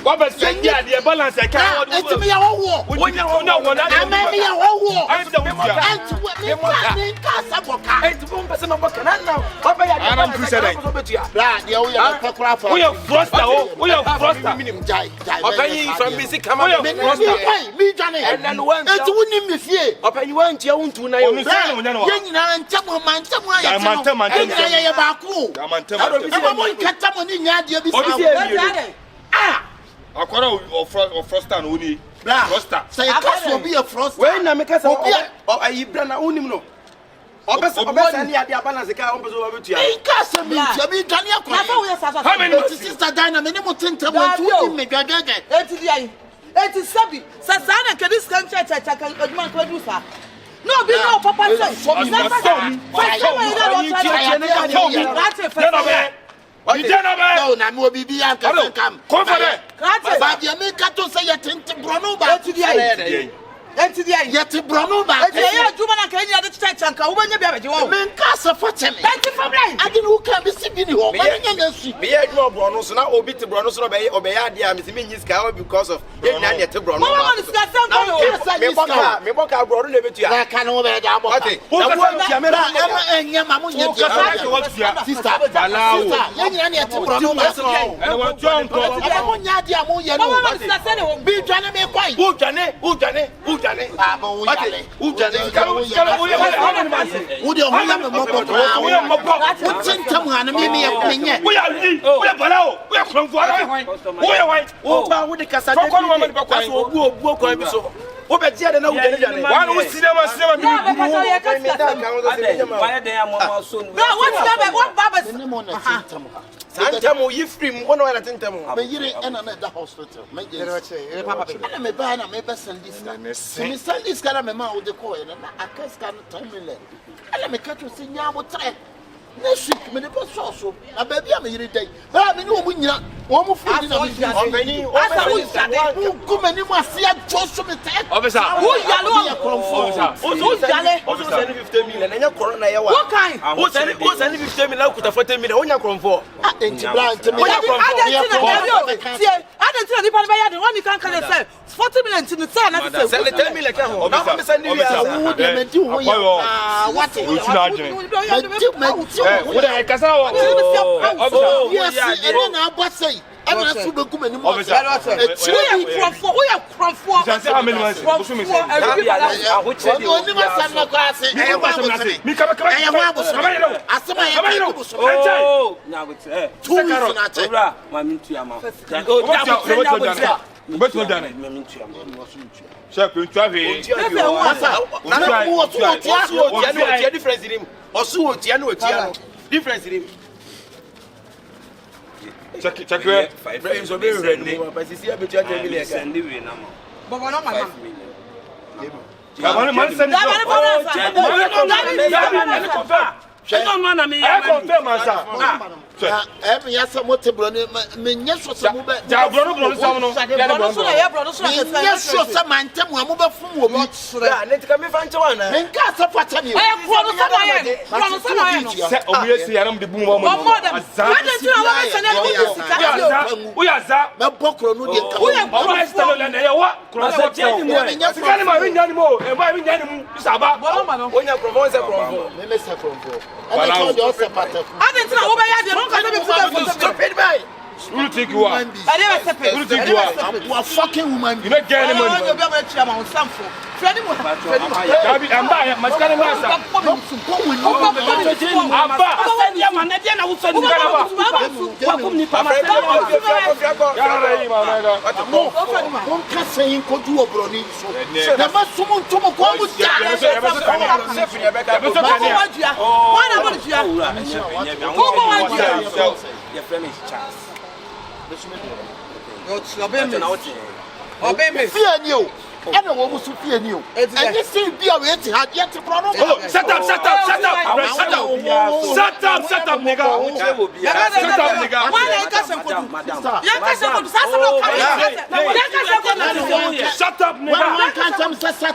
What about saying the balance? I can't. It's me. I want. When you know what I mean, I want. I'm the one. We are froster. We are froster. Me, Johnny. And then one. It's winning me here. Open you want your own to know. I'm I quarrel of Froster and Hwiee. Froster. Say, a will be a frost. When I make us or are you brand unimo? Obviously, the balance the car over to you. Castle means you be done your how many sister Diana minimum 10 to make a gag. It is Sabi. Sasana can this country check a man producer. No, be no papa. What is that? No, no, be come. Come for that. But you make a to say a tint to Bronuba to the Enti dia yeti bronu ba. Enti ya juma na Kenya de church anka wo banya bia beje wo. Men kasa for teme. Thank you for blind. Agin who can be sibi ni ho. Ma nya na su. Me ya juma bronu so na obi te bronu so be ya dia me se me nyiska because of ye na yeti bronu. Mama nyiska sam ko. Me boka bronu na betu ya. Na ka no be ja boka. Wo ka tia me na enya ma mo nya dia. Sister. Balawo. Ye nya na yeti bronu ba so. E wo jon ko. Mo nya dia mo ye no. Mama nyiska sam ne bi dwane me kwai. Wo dwane. Santamo Yifrim, one of the Tintamo. May you enter the hospital. Make it Papa. And me buy and me best send this. Me send this kind of a man with the coin, and I can't stand time in it. And let me catch you sing your time. Next week, me the post also. A baby, I'm here today. I mean, one more food in a many. Who come and you must see a Josh from the tech. Officer, who's Jale? Also, send 15 million and your corona. What kind? Who's sending 15 million out of 40 million on your crown for? I didn't tell anybody by the one you can't call yourself 40 million to the sun. I said, tell me like I'm sending you. What? What I can say? Yes, and I was saying. I'm not sure the woman is how many months? Check where friends will be ready. But you see a bit of a send you in. But one of my man. Every year, some what to run me. Yes, for some yes, for some man, tell me, I'm over from what let come find to one. And cast up what you I am the boom. We are that. No bokro no dey. We are still and they what? Cross anymore. And why we need Saba? When you propose a problem, me Mr. Convo. And I told you also matter. I didn't know why stupid man. Who do you think you are? I never stupid. Who do you think you are? You are fucking woman. You don't get any money. You don't get any money. I'm buying my scanning master. Fear you. And a woman Sophia knew. And you see, be a wait, had yet to pronounce. Shut up, nigga. Shut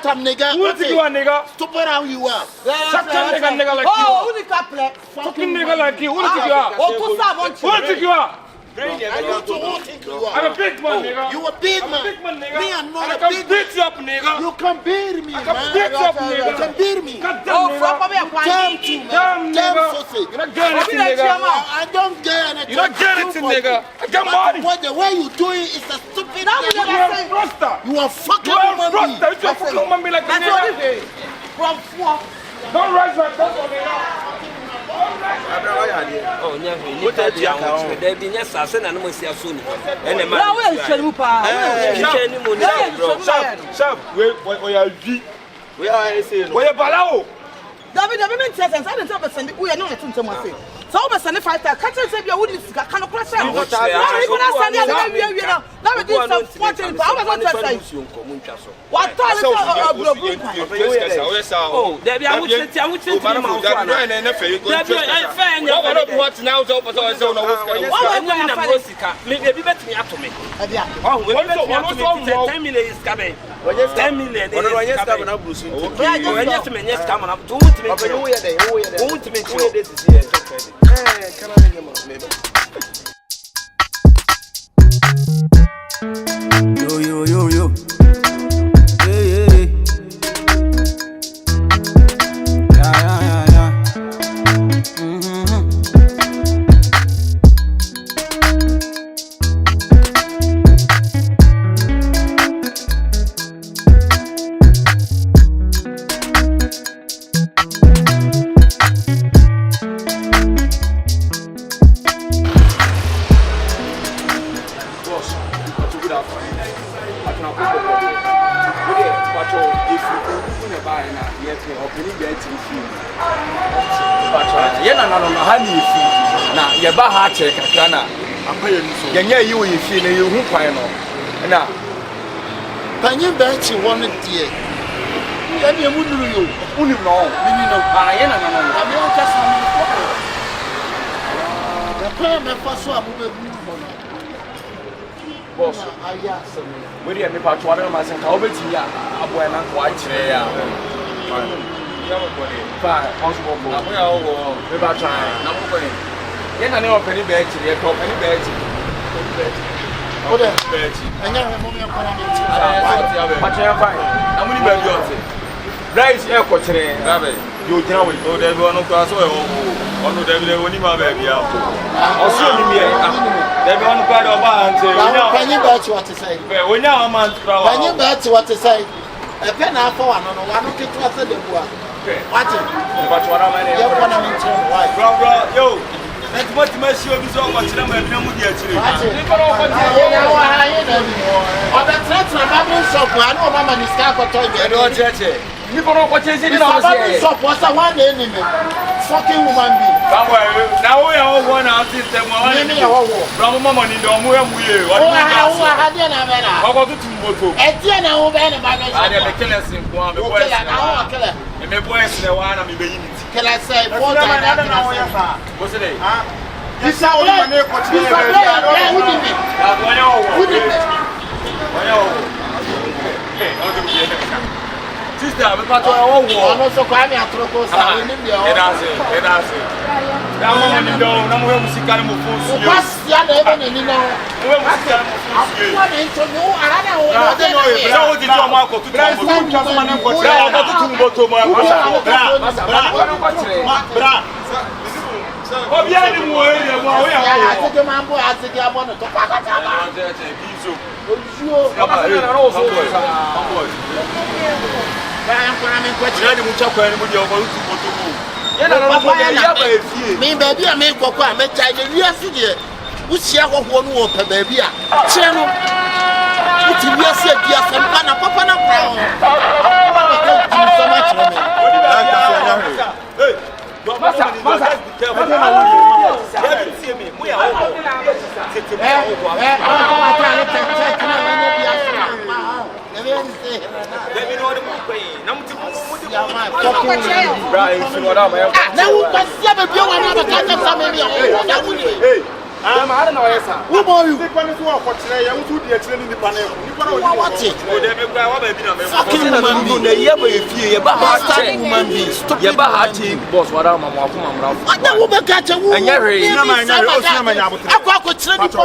up, nigga. Who think you are, nigga? Stupid how you are. Shut up, nigga like you. Oh, who the couple? Fucking nigga like you. Who think you are? Who think you are? I'm a big man, nigga. You a big man. Nigga. Me, I'm not I a can big beat you up, nigga. You can beat me, man. Beat you up, nigga. You can beat me. Damn, nigga. Damn, nigga. You're not getting anything, nigga. I don't get anything. You're not getting anything, nigga. I got money. What the way you do it is a stupid. You are a froster. You are fucking You are a human being. froster. You are fucking human being like a nigga. From four. Don't rise my top on nigga. Oh, yeah, you can't do it. There be yes, I send an almost a soon. And a man, we are saying, we are Balao. David, I didn't have a Sunday. We are not a Sunday. So, I'm a fighter. Catch us if you wouldn't kind of question. Now, we did some 14 hours. What time is oh, there be I would say, I would say, what's now? Maybe bet me up to me. Oh, 10 million is coming. 10 million. Yes, coming up to me. Yo. Yeah. Na ye ba ha che kakra na apaye nso ye nya yi wo ye fie na ye hu kwan no na Panyin ba chi won die. Ya ne mu nuru yo. Unim no. Mini no. Ah ye na. Ami on ka sa mi ko. Ya pa me fa so abu be bu ho no. Boss, aya se me. We dey me pa to ade ma sen ka obeti ya abo na ko a kire ya. Fine, possible. Na mo ya wo. We ba try. Na mo ko ni. Ye na ne openi be kire, to openi be kire. Oda. Anya me mo me ko na mi. Pacha fine. Na mo ni ba bi ote. Rice e ko kire. Dabe. Yo jina we. O de bi onu ko aso e wo. Onu de bi le woni ma ba bi a. Oso ni mi e. De bi onu ko ade oba ante. Na panyin ba chi what say. Be wonya o man tra wa. Panyin ba chi what say. E pe na afọ wa no wa no ketu ase de bua. What? But what am I? You want to mention why? Bro, yo. Let what you must show me so much. I'm going to be actually. I fucking woman be. Now we are all one system. From Mama in the Hwiee. What about the Tumbo? Etienne, I am killing him. And the boys, the one I'm being. Can I say, what's it? This is all Sister, I'm about to all war. I'm also crying at Trocos. I me baby, I make what I make child in yesterday. Which year of one water, baby? Channel. It's a year said, yes, and Papa Brown. So much. Brian, you know what I'm saying? Now, what's the other one? I'm a cat of some area. Hey, I don't know, yes, sir. Who are you? The panel for today, I want to be explaining the panel. You What's it? Fucking woman being a year by a few, about woman being stop your bahati, boss, what I'm a woman. What the woman catch a woman? And you're a man. I could tell you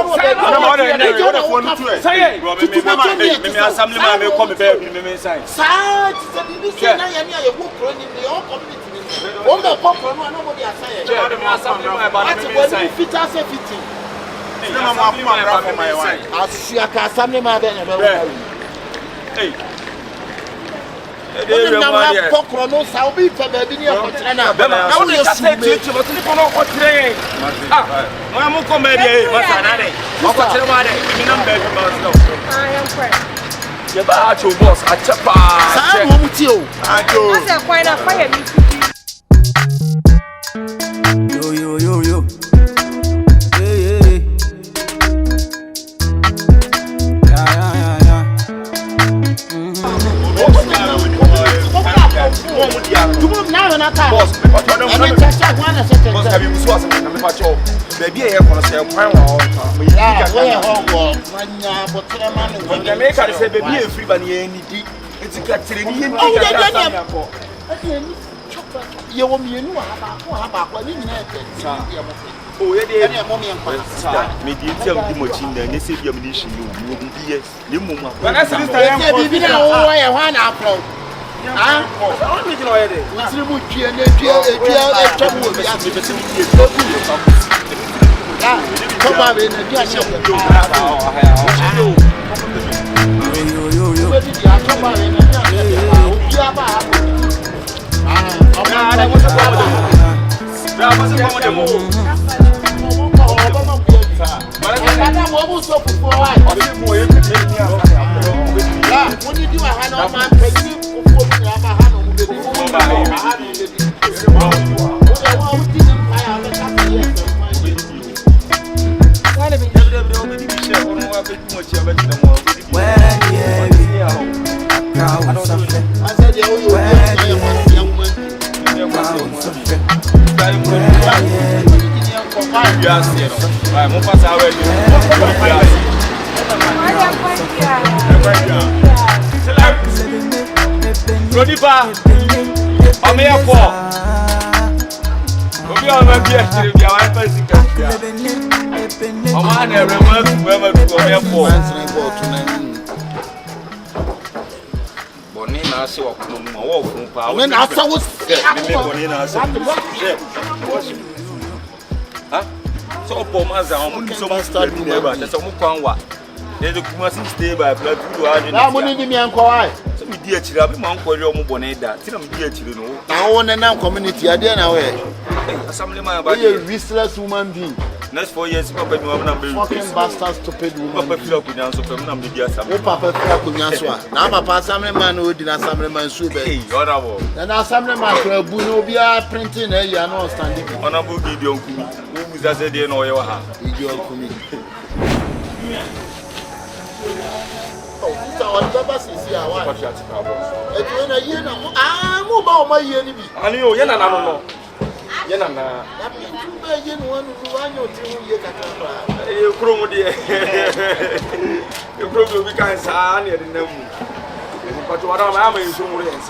stay by blood. Dear Chirabi, my uncle, your Muboneda, Tinam dear Chirino. I own a now community, I dare now. Assemblyman, but you're a restless woman being. Next 4 years, Papa, you have number fucking bastard, stupid woman. Papa, feel up with answer from number dear Sam. Papa, now, Papa, Assemblyman who did Assemblyman Sube. Honorable. And Assemblyman Bunobia printing a year, no standing. Honorable Gideon, who is as a dear no your heart. Gideon Kumi. Our purpose is here. Why? It's a year now. I'm about my year. I know, Yana. You probably can't sign it in them. But what I'm in so many and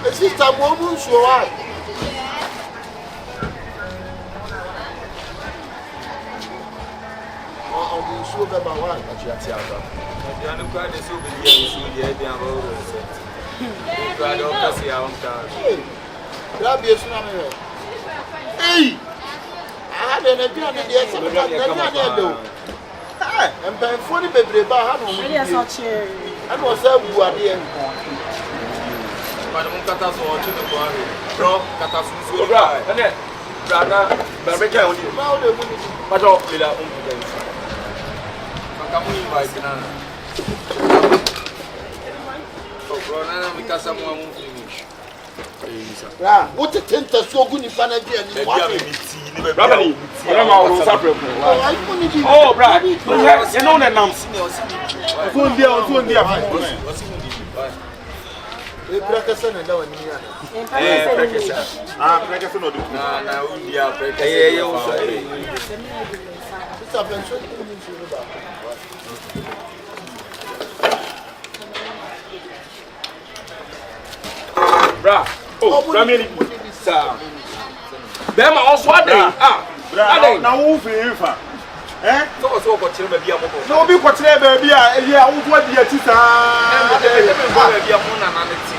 the sister won't show up. I'll be sure about one, but you are I don't quite so be here. Hey, I had an idea of the and by 40 baby, I was a guardian. Madam Catas or Chino, Catas, brother, Barbeca only. But all without confidence. Because I'm one finish. What a tent of so good in Panama. Oh, Brad, you know that now. Prekasa na da wani ya. Prekasa. Ah, prekasa no do. Na udi a prekasa. Yo so. Stop and show me ba. Bra. Oh, Ramini. Sir. Bema also aden. Bra. Na wo fa. So ko kire ba bia mo ko. Na obi ko kire ba bia e ya wo do di ati sa. Ba bia mo na na ti.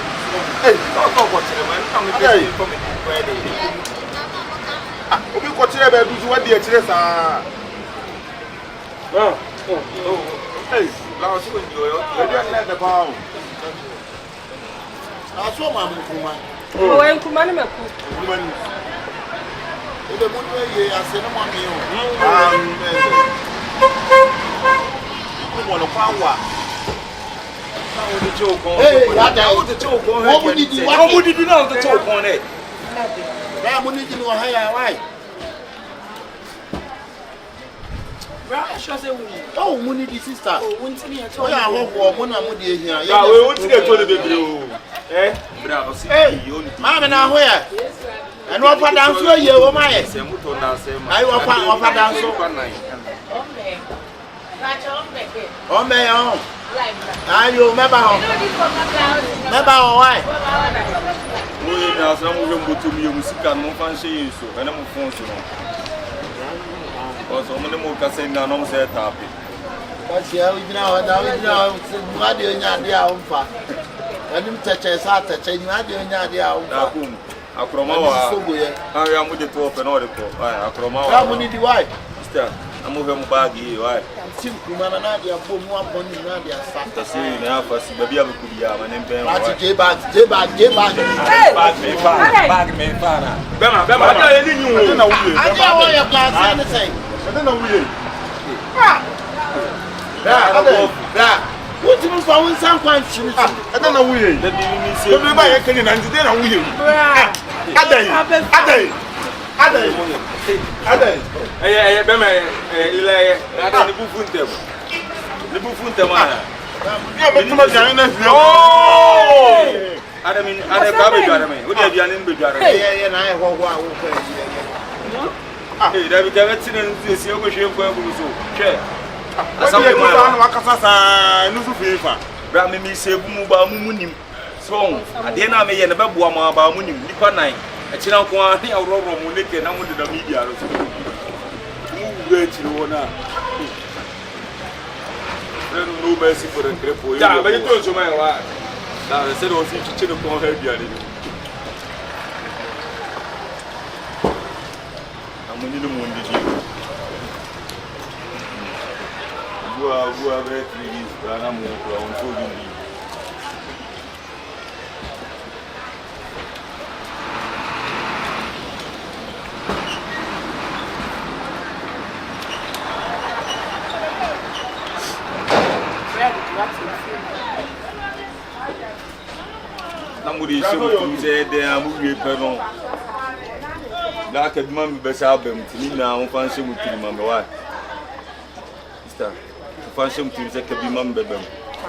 So ko kire man na me be for me. Obi ko kire ba du so di ati sa. Hey, la o si ko ndio yo. E dia na de pa o. Aso ma mu kuma. O en kuma ni meku. Kuma ni. Ede mo ye ase no mo mi o. Ko mo no kwa wa. Na o de cho ko. Ya da o de cho ko. Mo mu di wa. Mo mu di na o de cho ko ne. Ba mo ni di no ha ya why? Bra, sure say we. Oh, mo ni di sister. Oh, won't ni at Oh all. ya ho mo na mo di ehia. Ya we o ti de to le bebre o. Bra o si. Ma me na ho ya. And what for dance ye wo ma ye? Se mu to na se ma. Ai wo for dance. O me yo. Ai yo me ba ho. Me ba ho why? Oye na so mo je mbotu mi musika no fa nse yeso. Ene mo fon so no. Oso mo ne mo ka se na no mo se tapi. Ba se ya ujina wa da ujina mu ade onya ade a umfa. Anim teche sa teche ni ade onya ade a umfa. Akroma wa. Ya mo de to pe no de ko. Akroma wa. Ya mo ni di why? Sister, amu ve mo bag yi why? Tim kuma na ade a bo mu abon ni na ade a sa. Ta se na afa si baby am kudi ya ma ne ben wa. Ati J bag. Bag me fara. Bema ada ye ni nyu. Na wuye. Ade a wo ye class ani say. Ade na wuye. Bra. What you for one san kwan chiri. Ade na wuye. Da bi mi se. Baby ba ye kani na ndide na wuye. Adai. Bema ile ada ni bufuntem. Ni bufuntem ana. Ya betuma jani na fi. Oh! Ada ka be jare me. O de bia ni be jare. Ye na ye ho ho a wo ko ye. Da bi ka betin na si o go hwe kwa buru so. Hwe. Asam ko na wakasa sa nusu fifa. Bra me mi se bu mu ba mu nim. So, ade na me ye na be boa ma ba mu nim. Nipa nan. E kira ko an ya roro mu neke na mu de da media ro so. Mu we kiri wona. No mercy for the cripple. Yeah, but you told you my wife. Now they said was if you chill upon her beard. I'm in the moon. Did you are very pleased, but I'm going to Somebody should say they are moving peron. Like a man best album to me now, fancy with him, why? Sister, fancy to say, can be mum baby,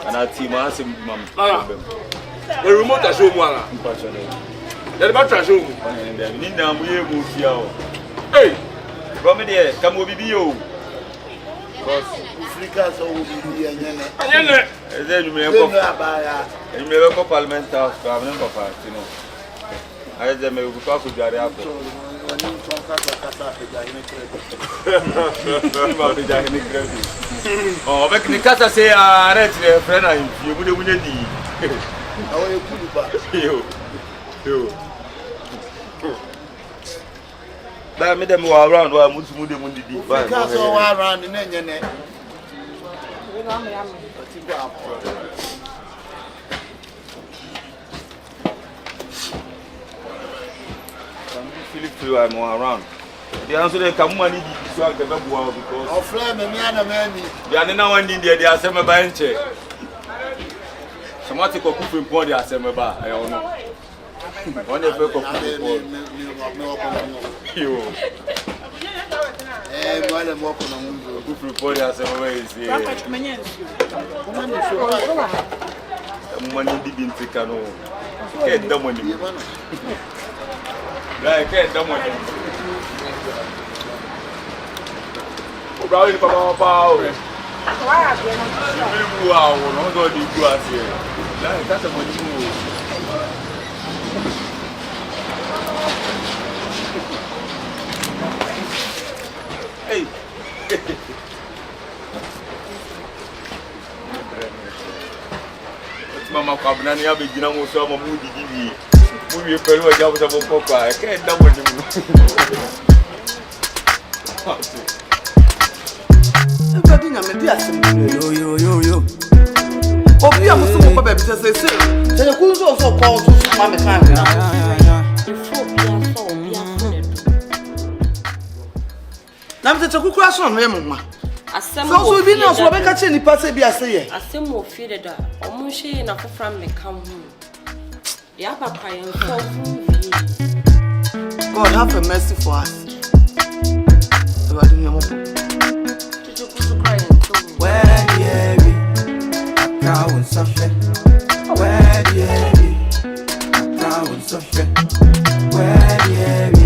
and I team ask him, mum. The remote as you want. That's about treasure. And then we now we will see you. Hey, come here, come over you. Africa so will be a then you may have a parliament house, but I'm not part, you know. I just may talk with your apple. Oh, back in the casa say, I read a friend, you would win you. That made them go around while Muslim would be around in the Philip flew I'm around. The answer they come money so because of flame and man. They are now in India, they are semi bench. Somebody could cook in body as semi bar. I don't know. One of you. While I'm walking on the report as always. Money didn't take a no. Can't dumb one. Right, can't dumb one. Probably Papa Power. Wow, no go di go out here. That's a money move. Hey. Mama Kabnani abi gina mo so mo di gibi. Mo wi pelu aja bo so bo kwa. Ke da mo ni mo. Everybody na me di asem. Yo. Obi amuso mo baba bi say. Say ku so call so ma me kan na. Nam te ku kura so no e mo ma. So bi na so be ka che ni pa se bi ase ye. Asem mo fi de da. Omo hye na fofra me kan hu. Ya papa yen so fu. God have a mercy for us. Everybody na mo. Where the cow and suffer. Where the cow and suffer. Where the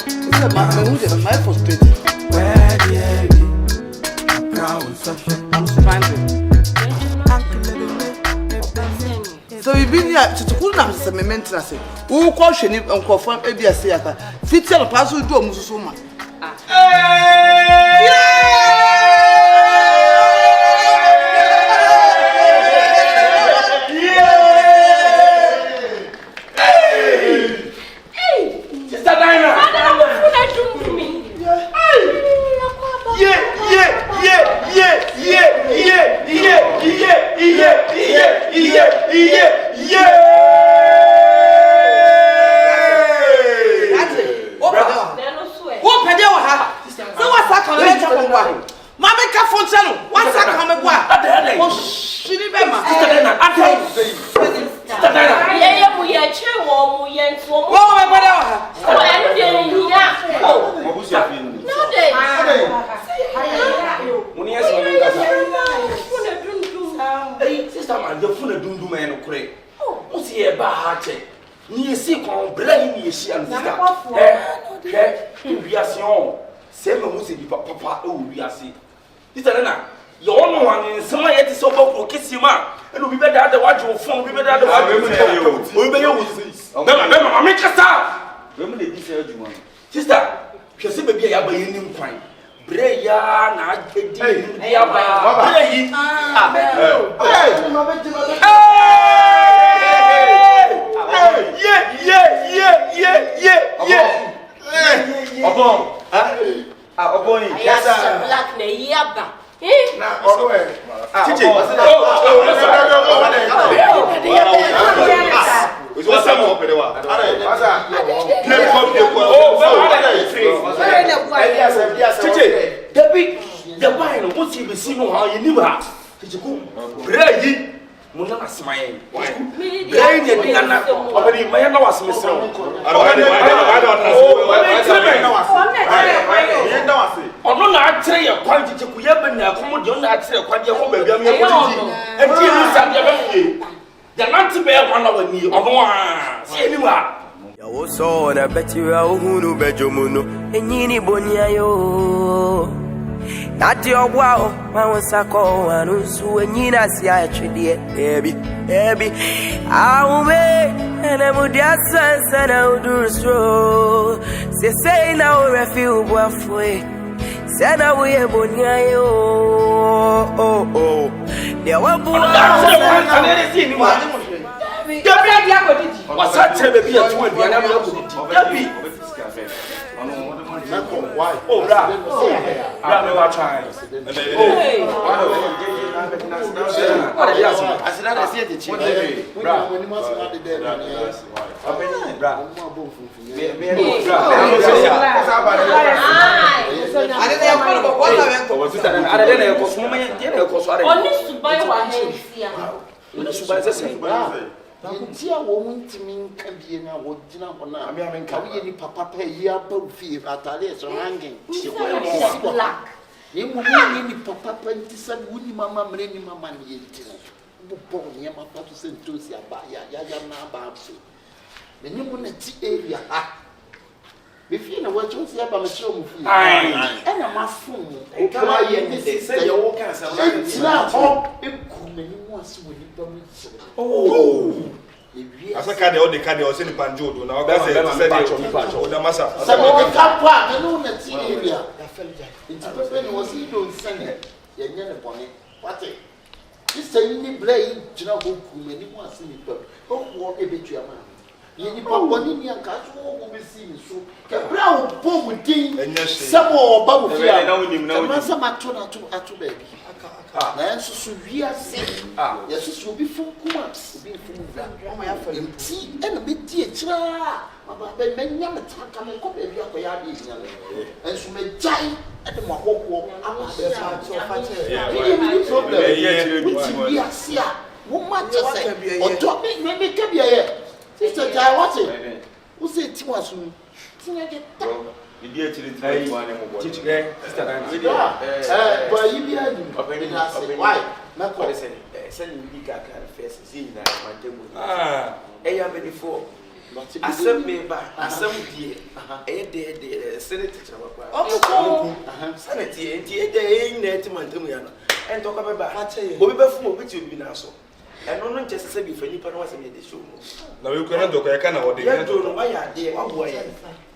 it's a man who is my frustrated. Where the cow and suffer. I'm stranded. So we been here to cool now some maintenance. Who call Shani and confirm ABS aka. Fit tell pass we do musuma. So na beti wa uhunu bejomuno enyini boniayo nati ogwa ma wonsako anunsu enyina si atwede ebi aume ene mudia sansa na udurstro se say na o refiu boafoi se na wo ye boniayo de wa bu What's that? Baby, you're 2 and we are never going to Debbie. Oh, Brad, never try. I said, I see the children. When you must have the dead. Tia woman to me can be in a wood dinner or not. I mean, can we any papa pay here both feet at Alice or hanging? Black. You will need papa and decide would mamma, many mamma, bɔ nneɛma fa to sɛ ntosi aba ya na aba afi me ne mo na ti area me fie na wacho si aba me kyerɛ mo fie ɛna ma fon mo kama yɛ ne sɛ yɛ wo ka sɛ na ho eku me ne mo ase wɔ nipa mo kyerɛ Asaka de odi kade o se ni panjo do na o ga se o da masa sa me ka pa me no na ti area nti pepe ni was do nsane ye nye ne bone wate this ni blay jina go ku me ni mo ase ni pa o wo ebetua ma ye ni pa bone ni anka so wo be si ni so ke bra o bo mu din se mo ba mu fia na sa ma to na to baby na enso so wiase yeso so obi fun kuma obi fun vra o ya fa nti e na be die kira baba be menya me taka me ko be bia ko ya de nyale enso me jai e de mo akoko ama be sa so fa che ni problem ye wiase a wo ma che se o to me ke bia ye sister jai what it who say ti wasu ti na de ta Bibi etiri tiri wane mo bo. Chichige, sister but you be a why? Na ko say you be ka first see na mandemu. Eh ya me before. Asem me ba, asem die. Eh de senate teacher ba. Oh, senate enti de na ti mandemu ya no. En to ka be ba. Obi be fu obi ti obi na so. And no just say be for nipa no was me the show. Na we kwana doka ya kana wode. Ya do no why ade wa boy.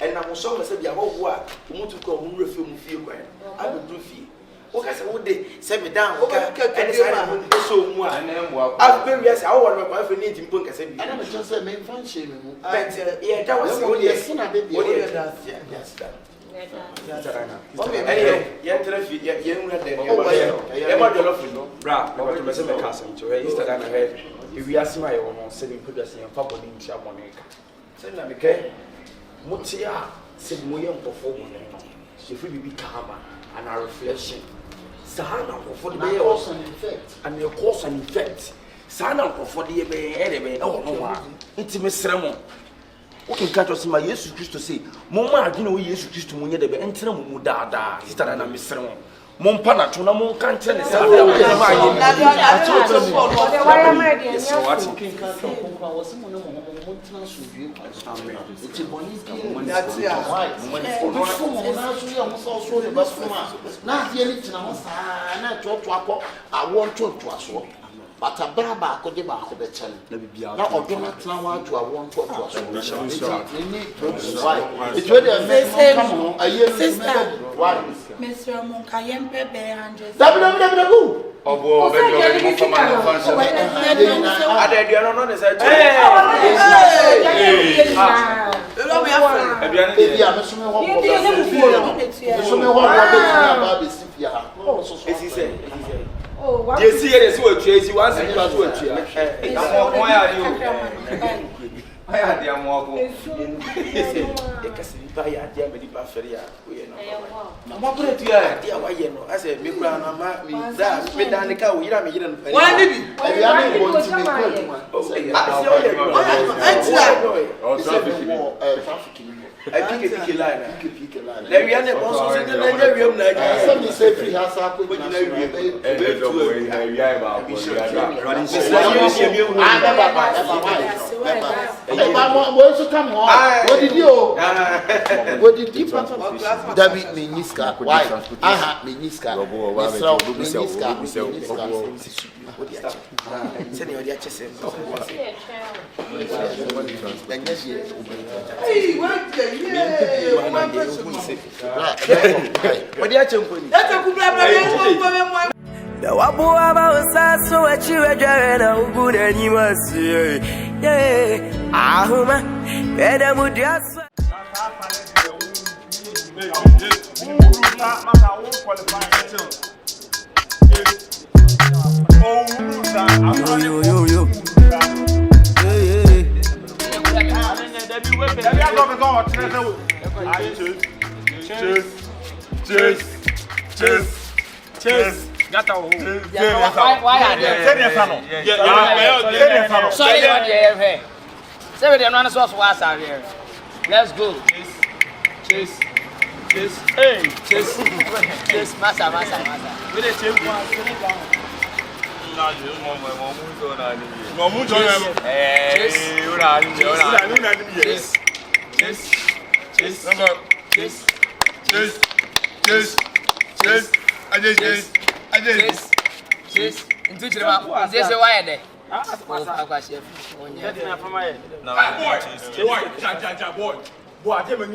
And na mo so me say be awowo a mo tu ko mo refe mo fie kwan. I do do fie. O ka say wo de say me down o ka and say na mo so mu a na mo a. A be wi say awowo no kwa fe ni ntimpo nka say bi. And I just say me fan shame mu. But yeah that was wo de na baby. Wo de that. Yes that. Anyway, yeah, telephone, yeah, yeah, my jollof, no, bra, no, to my cousin, to her, Easter and ahead. If we ask my own, sending products in Papa in Shamonica. Send them again. Mutia said, Moyam performing. She will be calmer and our reflection. Sahana for the cause and effect, and your cause and effect. Sana for the enemy, oh, intimate sermon. O can catch us my Jesus Christ to say, Moma, you know, Jesus Christ to Munya, the enter Mudada, sister and a Mister Mompana, Tunamo can't tell us. But a braba could be back the channel. Now, or do not know to a one to us. Why? It's really a mess. Come on, a year sister. Why? Mr. Monkayempe Beandres. W. Oh, boy, you're from my function. I did you know this. Oh, what? You see, it is what Tracy wants to do. Why are you? I had the ammo. Buy a dear medical feria. I'm not going to your idea why you know. I said, Big Brown, I'm not me. That's me down the car. We don't mean why did you? I pick a line. Then we are the boss in the room. Somebody say free house up with what did you David Miniska? Why? Aha, Miniska. The wabu about so a children of good animals. Yeah, Ahuma, and I would just. Yo. Cheers. Why are they? Let's go. Cheers. Hey, cheers. Massa. Boy, I tell you,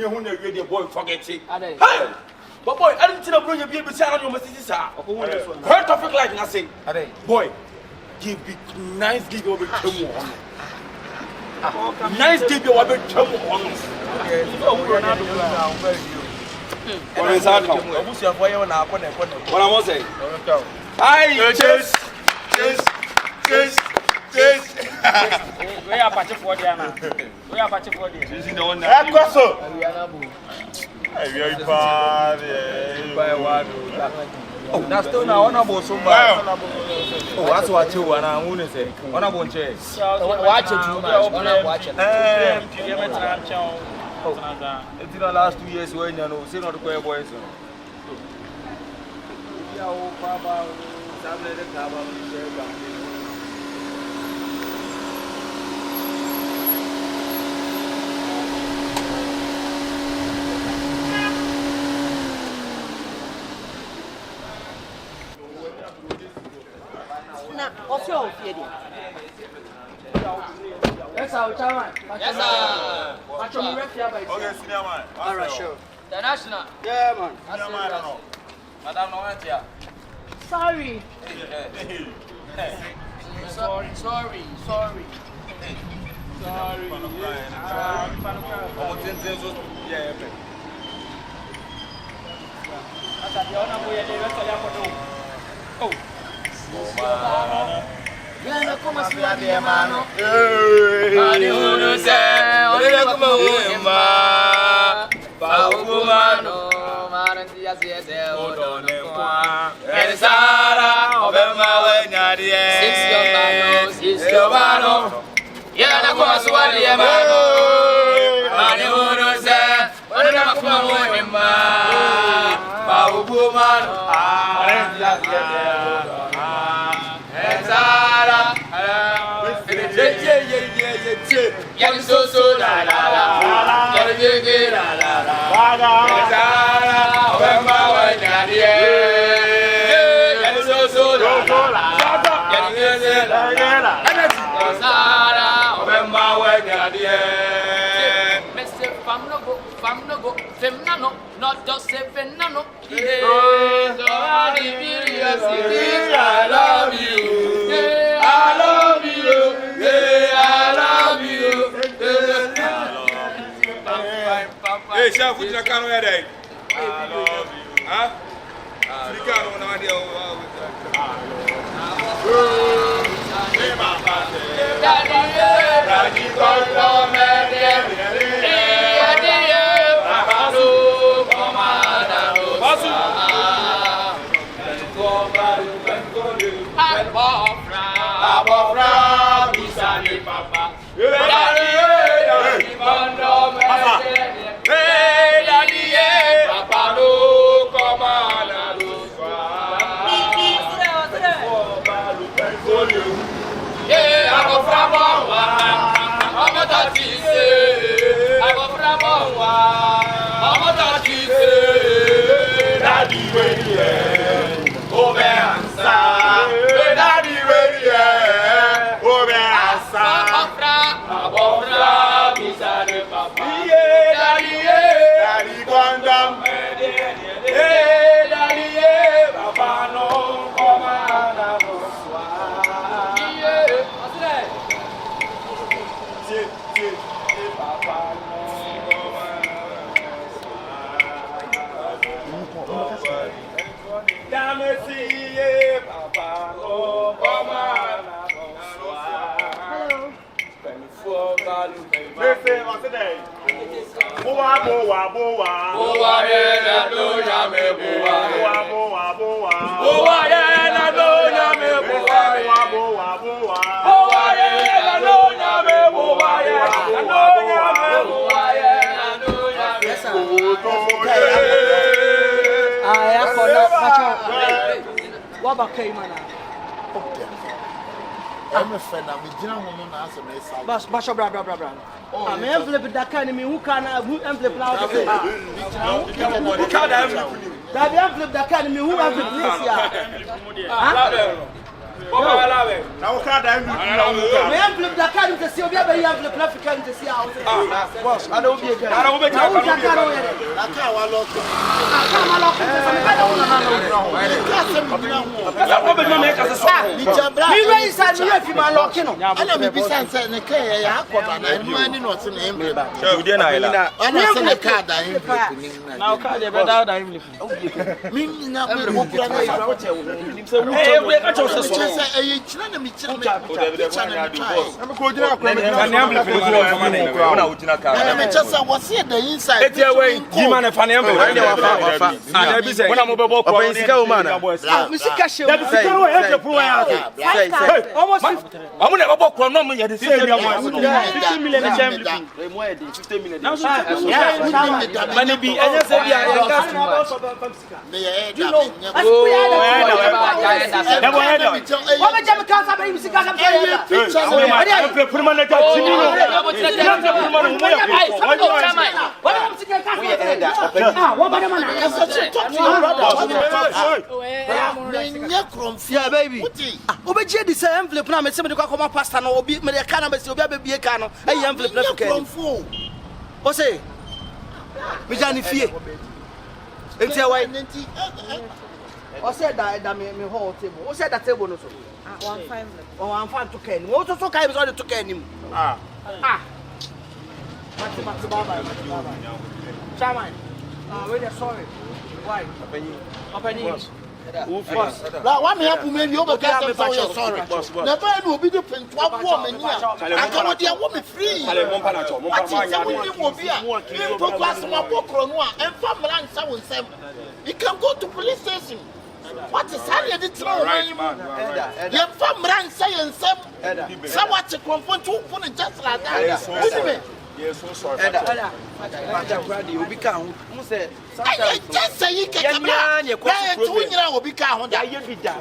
the boy forget it. Hey! But boy, I didn't tell you to be able to say on your messages. Heard topic like nothing. Boy, give big nice give over to nice give you over to what is our what I must say? Hi, cheers. We are party for Diana. We are party for Diana. This is the one that that's still now honorable so bad. Oh, that's what you want to want to say. Honorable chair. Watch it, watch it. It's in the last 2 years when you know, see not the queer boys. What's your opinion? Yes, sir. Yes, sir. Okay, senior man. All right, sure. The national. Yeah, man. Senior man, I know. Madam, no one here. Sorry. Sorry. Yana como se va de mano. Ani uno se, olele como uema. Pa umano, maranti asiese odone kwa. Elisara, obema wenyadie. Six your mano. Yana como se va de mano. Ani uno se, olele como uema. Pa umano, maranti asiese odone. Zara, yeah, so la la la, yeah, la la la, Zara, Obama, yeah, so la la, yeah, Zara, Obama, yeah, Mr. Famno, Femnano, not just Femnano, yeah, I love you. Yeah, I love you. Yeah, I love you. Hey, chef, what you can wear there? I love you. Huh? You can't know idea Abofra, bisani papa. Daddy, papa no come on, yeah, Abofra Bawa, Amatati, Abofra Bawa, Amatati, Daddy, Obeansa, Daddy, Obeansa, Abofra, bisani papa. Daddy, condom, Daddy, papa no come on. What about Kaymana? I'm a friend. I'm a general woman. As a mess. Basha, bra. I'm envelope that kind of me who can envelope now. Who can envelope that kind of me who envelope this year? Now can't I envelope that kind of see over envelope African to see out. Boss, I don't be a guy. I don't be a guy. Yeah, baby. Obeje this envelope na me se me dey come pastor na obi me dey kana be se obi abie ka no e envelope na fika. O say me jani fie. Enti e wai. O say da me ho table. O say that table no so. 15. Oh, I'm fine to ken. Wo so kai be so to ken him. Mati baba. Chairman. We dey sorry. Why? Openi. Boss. Now, what me happen when you over get sorry. Never will be the pen to a woman here. I come with a woman free. What is a woman will be a class of a book and family and someone say you can go to police station. What is happening? It's not your family and say and some what to confront to put it just like that. Yes, so sorry. You become who said, just say you can will be count.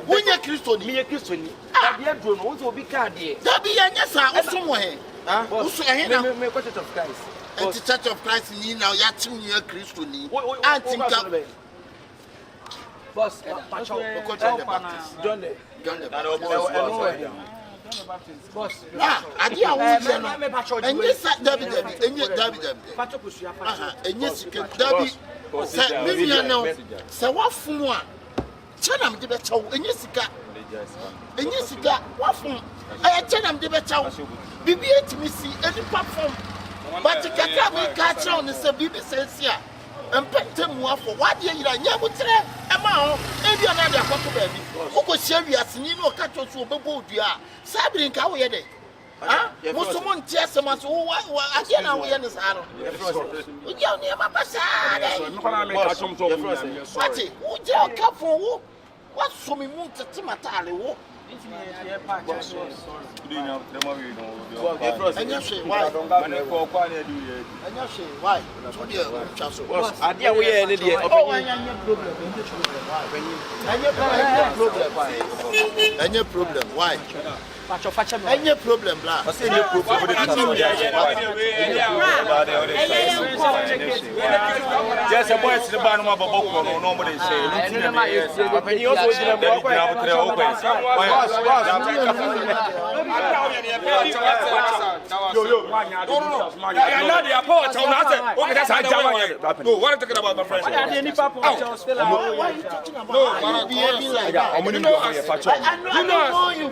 When you're Christian, me a Christian. Also be cardi. That be yes, somewhere. Also, I make a church of Christ. And the Church of Christ in now, you're 2 years Christian. I think Boss, John Boss, I did and yes, David, and yes, David, and yes, David, so what for one? Tell them the better, and yes, and yes, what for? I tell them the better, be to me see any platform, but you can't catch on the Sabi says here. And pet them more for what year you are never tell Emma, maybe another couple baby. Who could share you as you know, catch us over both you are. Sabrin Kaway. Ah, Muslim tears some as who I can't know in this arrow. We don't near my passage. What it? Would you come for who? What's so me moon to Timatali? And you say why? Why? I dear we are an idiot. Any problem? Why? Any problem? What's any problem? Just a boy to the bottom of a book, nobody say. You also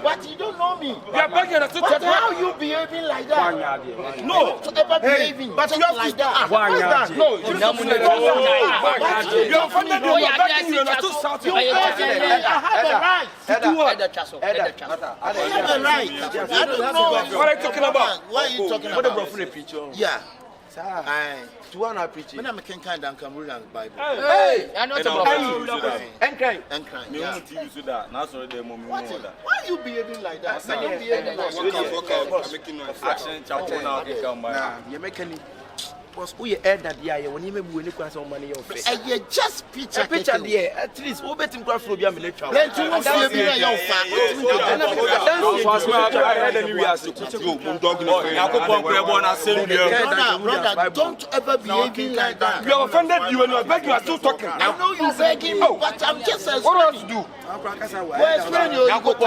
but you don't know me. You are begging us to tell how you behaving like that. No, ever behaving, but you have like that. No, you are offended. You are begging you to shout. I have a right. I have a right. I don't know what are you talking about. What are you talking about? What about the preacher? Yeah. To one I preach. When I'm a kind of Cameroon and Bible. Hey, I know about and cry. You want to use that. Now, so the moment. Why are you behaving like that? You're behaving like that. Action chapter now. You're making because we heard that yeah when you maybe when you can some money your face. Just picture there at least we bet him for be a military. Then to be your fat. Brother, don't ever be like that. You have offended you and you beg you are still talking. I know you begging, but I'm just as what else to do? Where's when you go to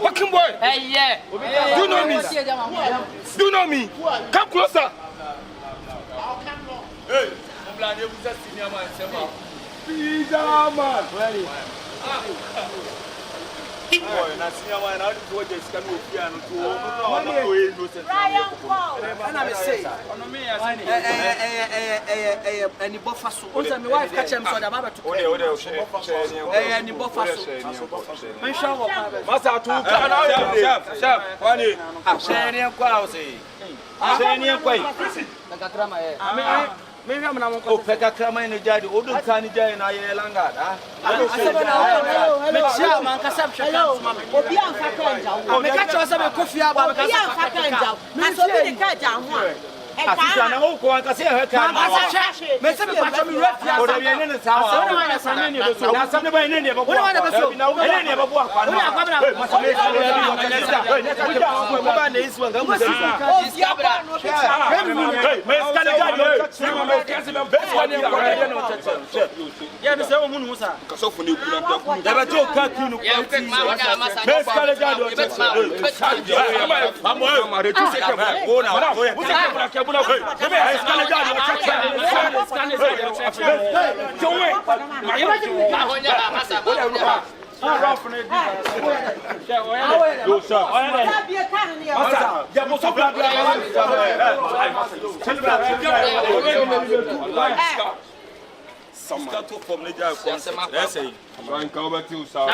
Fucking boy. Hey, yeah. Do you know me? Do you know me? Come closer. Hey. Pizza man. Boy, na senior man, how do you just come with piano to Ryan Paul. And I say, any buffer so. Also, my wife catch him so the baba to. Any buffer so. Mention what Master to chef. Wani. Sheni kwa say. Sheni kwa. Nakakrama eh. Me hwa mna monko. O peka krama ene jadi, odu tani jadi na ye langa da. Me chia man kasam cheka. Obi amfa kanja wo. Me catch us be coffee aba me Obi amfa kanja. Na so bi de kanja ho a. Asisa na wo ko an kase he ka. Me se me patch me refi asa. O da ye ne sa wa. Na sa ne be so. Na sa ne ba ne ba bo. Ene ne ba bo akwa. Ene akwa na. Masa me sa ba na isu nga mu se. Me ska ne jadi. Yeah, me say o munu musa. Kaso fu ne kula nta kunu. Da ba to ka kunu. Me ska ne jadi. Mamo re tu se ka bo na. Buna hey, hey, scan down your check. Scan it. Don't wait. Yo, sir. Some got to from the job. Let's say, I'm going to South.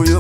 Yo.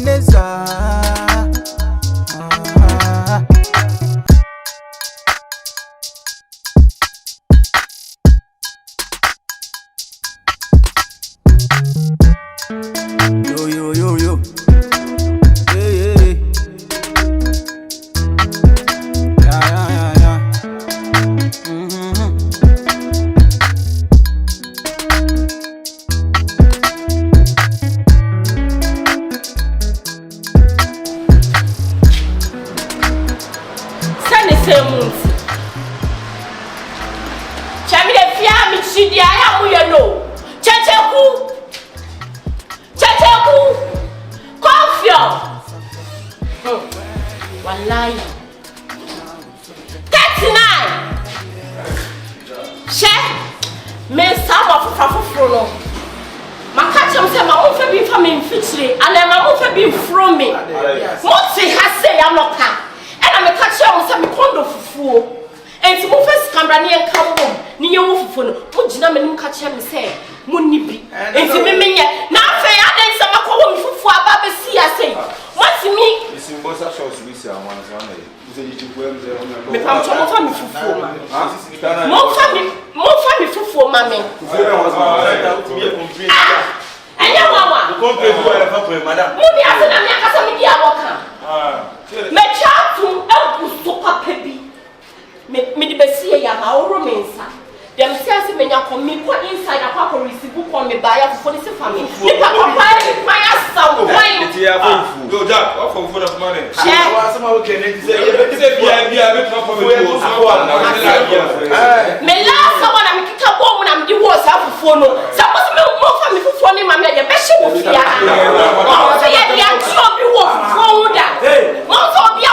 Venasa. same. Chami de fia mi chidi aya mu ye no. Kyekyeku. Confio. Wallahi. 39. She me sama fufafufuro no. Makacham say ma won fa bi fa me mfitire ale ma won fa bi mfuro me. Mo ti ha say ya no ka. E na me kacham say me kondo fufuo. Enti mo first camera ne en kambo ni ye wo fufuo no. Mo gina me nim kacham me say mo ni bi. Enti me menye na afa ya den say makwo wo fufuo aba be si ya say. Mo ti mi Simbosa shows we see one me pam cho mo fa mi fufuo ma. Mo fa mi fufuo ma me. Anya wawa. Ko pe bu ya fa pe madam. Mo ni ase na me akasa me di aboka. Me chatu e so papa bi. Me di besi ya ma oro me nsa. Dem si ase me nya ko me ko inside akwa ko receive ko me ba ya fofo ni se fa me. Ni papa pa ni pa ya sa wine. Ti ya fu. Go Jack, what for of money? Wa sama o ke ne say bia me papa me go me la sa wana me kika bo mu na me di wo sa fofo no. Sa mo me mo fa me fofo ni ma me ya be hye wo fia. Mo fa ya dia ti obi wo fofo hu da. Mo so obi a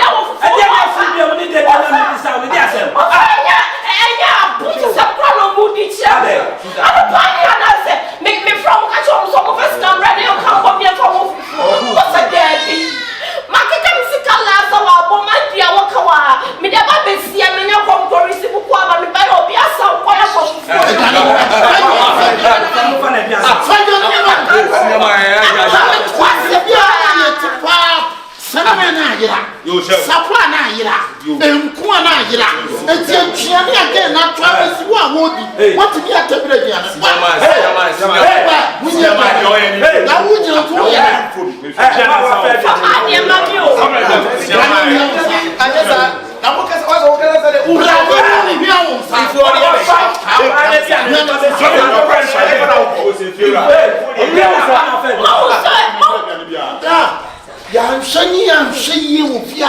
wo fofo. E dia ma fi bia mo ni de na me sa o ni asem. Enya buti sa kwa no mudi cha. Ana pa ya na se me from ka cho so mo first camera dey come for me for wo fofo. What's a daddy? Makika misika la so wa bo ma dia wo ka wa. Me de ba be sia me nya kom ko receive ko aba me ba obi asa ko ya ko fofo. Sapwa na yira enku na yira eti atwa ne again na travel si wa wodi what be atabira dia na na wunya to ya na mo kasa wa so kala sale ura ni bia wo sa I'm saying, wo fia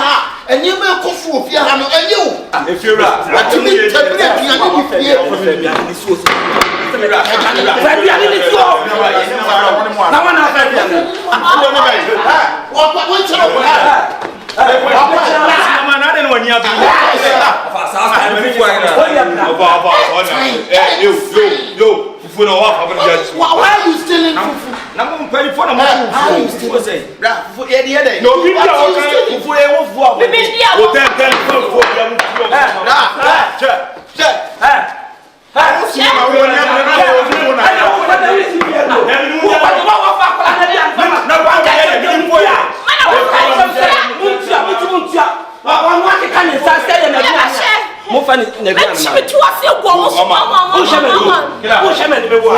enye me kofu wo fia ha no enye wo efiura atimi tabire piano bi fie ni so so fabia ni so na wana fabia wo chero ko ha na den wani abi fa sa me fi wa yo fufu na wa fa bia why are you stealing fufu na mo mpani fo na mo fufu say bra fufu ye de no bi bia wo kan fufu e wo fu abo Me bia o ten fufu bia mo fu che si ma wo na na wo fufu na na wa ga ye bi mo ya mo fa ni na me chi me tu ase go mo so mama o she me be wo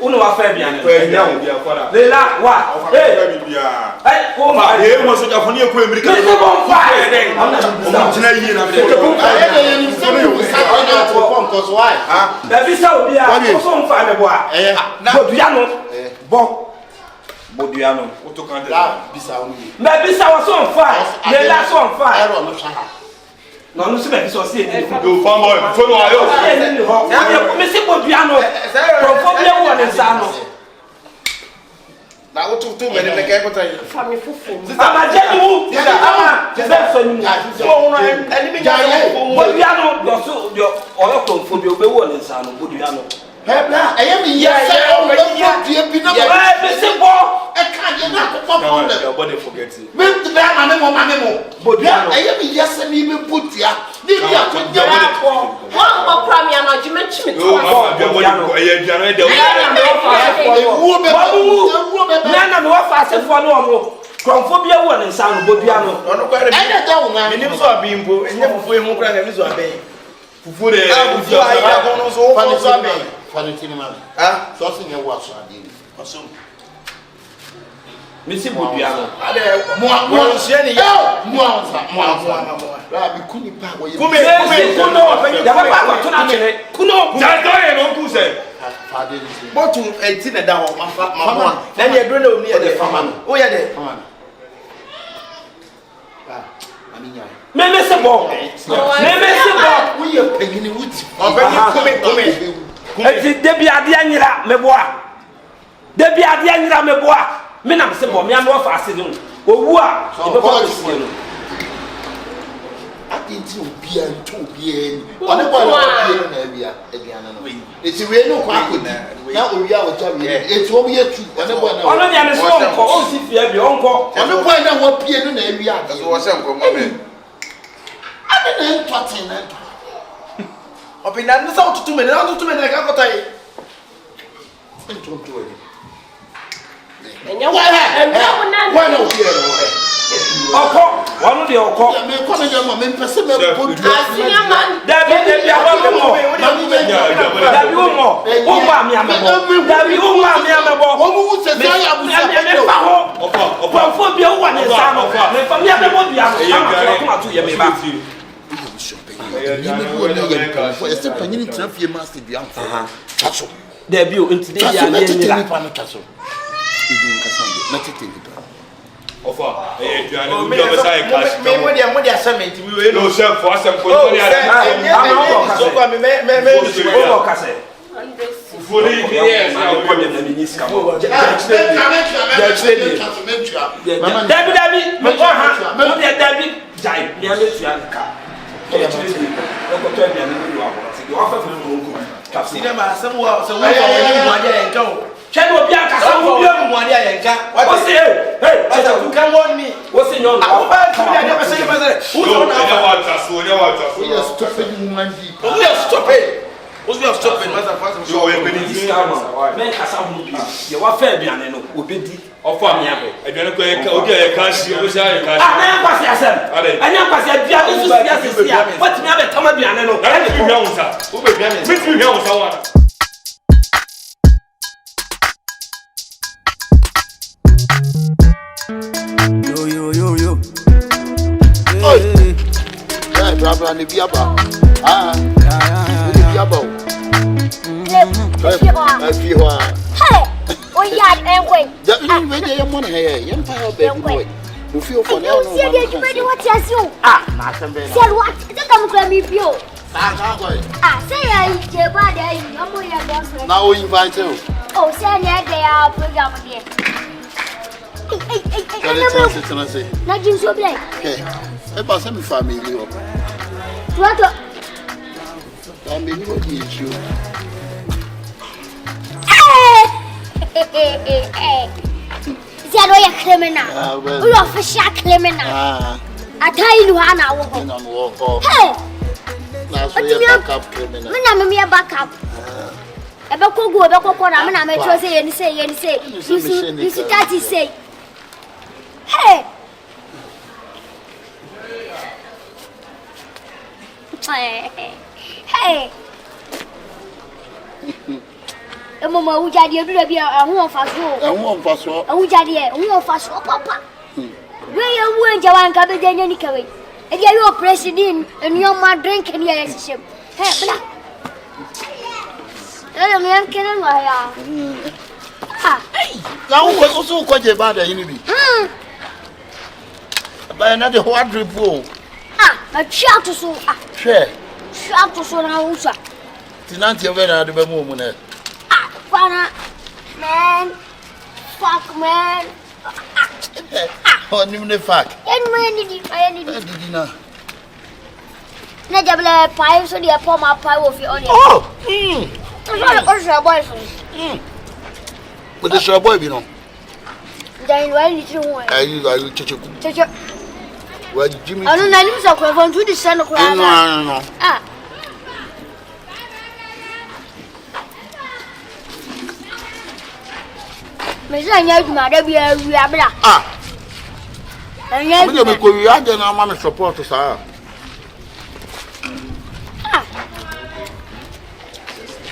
uno wa fa bia ne lela wa ko ma mo so ja foni e ko America tina yi na da bi sa obi a so mfa me bo a bodua no boduano otokande bisa oni me bisa wa so mfa lela so mfa ero no hwa no no se me bi so se ni do fanboy fo no ayo me se boduano profobia wo ne sa no na wo tu me ne ke ko tai fa me fufu. ama jeni wu ama je be so ni so no eni mi ja boduano do so do oyo profobia obe wo ne sa no boduano hebla eye mi yese o die bi na me se bo e ka je na ko problem nobody forget it me de ma me bodia eye mi yese mi me bodia ni bi a to je Wa ko pra mi ana ji me chi me tu ase. e diano de wo be na me wa fa asefo no omo kromfobia wo ne nsa no boduano ono kwa re ene da wo na minim so abimbo enye fufu e mu kra na mi so aben fufu de fufu ayi da kono so wo so aben fanitini ma so se nye wo aso ade oso me si boduano ade mo nsia ni ya mo la bi kuni pa wo ye kuno da ba ba to na chene kuno jadore no ku se fa de ni botu enti na da ho ma na ne edro na omi ye de fama no o ye de Eti debi ade anyira meboa. Debi ade anyira meboa. Me na se bo me am wo fa ase no. Owu a e be ko ase no. Atinti obi an to obi en. One boy na obi na bia aduane no. Eti we no kwa akodi. Na owi a oja we. Eti obi etu. One boy na. Ono dia me so onko, o si fie bi onko. One boy na wo pie no na awi a. So wo se nko mo me. Ade na ntoten na. Opina no sa otutu me na ka kotai. Ntonto we. Enya wa ha. Wa na obi e no. Oko, wanu de oko. Me ko na je mo me pese me bodu. Asinya man. Dabi awa mo. Dabi umo. Umba mi amebo. Dabi umba mi amebo. Wo mu se sai abusa me fa ho. Ofa. Fo bi o wa ne sa no. Me fa mi amebo bi am. Ama to ye me ba. For ese panyini trafie master bi am. Taso. Dabi o ntide ya ne ni la. Taso. Ibi nkasande. Na tete bi. Ofa, aduane wo bi obesa e cash. Me dia assignment mi we No chef for asem ko to ni so kwa me O kase. Fuli ni yes. Ko de na ni ska. Dabi me ko ha. Mo de dabi jai. Me ametua ka. Ko to aduane ni wa ko. Se wa fa fa mo ko. Kapsi na ma asem wa so we fa mo dia enka o. Chani obi akasa wo bi mo dia enka. What say? Hey, You can warn me. What's in your mouth? I never say who's on our We are stupid human beings. We are stupid. Who's we are stupid? You are going to see how men kasa hu bi. Ye wa fa aduane no obedi. Ofa mi abe. Aduane ko e ka odi e ka shi, o sha e ka shi. Anya kwase asem. Anya kwase aduane so sia sia. What me abe tama aduane no. Na ni hia wonsa. Wo be bia me. Me ti hia wonsa wa. Yo. Oi. Bra ni biaba. Ni biaba. Fihwa. Hey. O ya enwe. Ja ni we je yemo na he. Yem pa ho be boy. Mo fi o fo na no. Se de jube ni wati asio. Na sembe na. Se what? Te kam kra mi bio. Sa boy. Se ya je ba de yi, omo ya do so. Na o invite you. Oh, se na de ya program de. Say. Na jin so blai. Okay. E ba se mi family o. Tuato. Family o di issue. See, I know you're criminal. You're official criminal. I tell you, Hannah, hey, that's why you're backup criminal. I'm a backup. About go about what I'm not say and say. You see, that is say, hey. Hey. Mama, who jadi you do be a who fast road. And one fast road. Who jadi who fast road, papa. Where you went, Jawan Cabbage and any carry. And you are president and your man drinking your ship. Hey, black. I'm young killing my hair. Now, also quite a bad enemy. By another hard report. A shout to so. Share. Shout to so now. Tonight, you're very hard to be moving. Man, fuck man. Oh, new fact. And when did you know? Najable pie, so they pour my pie with your onion. Oh, but the sure boy, you know. Then why did you want? Are you Chichu? Well, Jimmy, I don't know. So I want to the son of no. Miss Anya, mother, be a rabla. And yet, we are going to want to support us.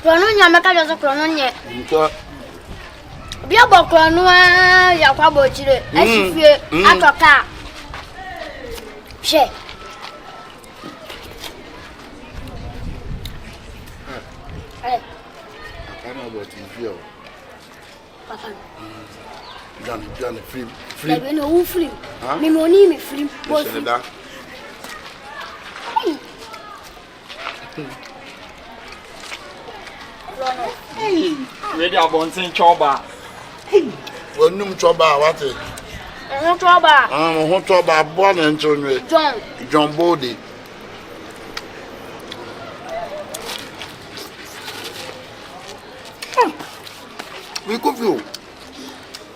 Crononia, make us a crononia. Be a bocronoa, Yaquabo, as if you at a car. She. I don't know what you feel. Papa. Johnny, free. I know who free. Me money, me free. Hey, ready about saying choba. Hey, when you choba, what is? Choba, born and John Body. We could view.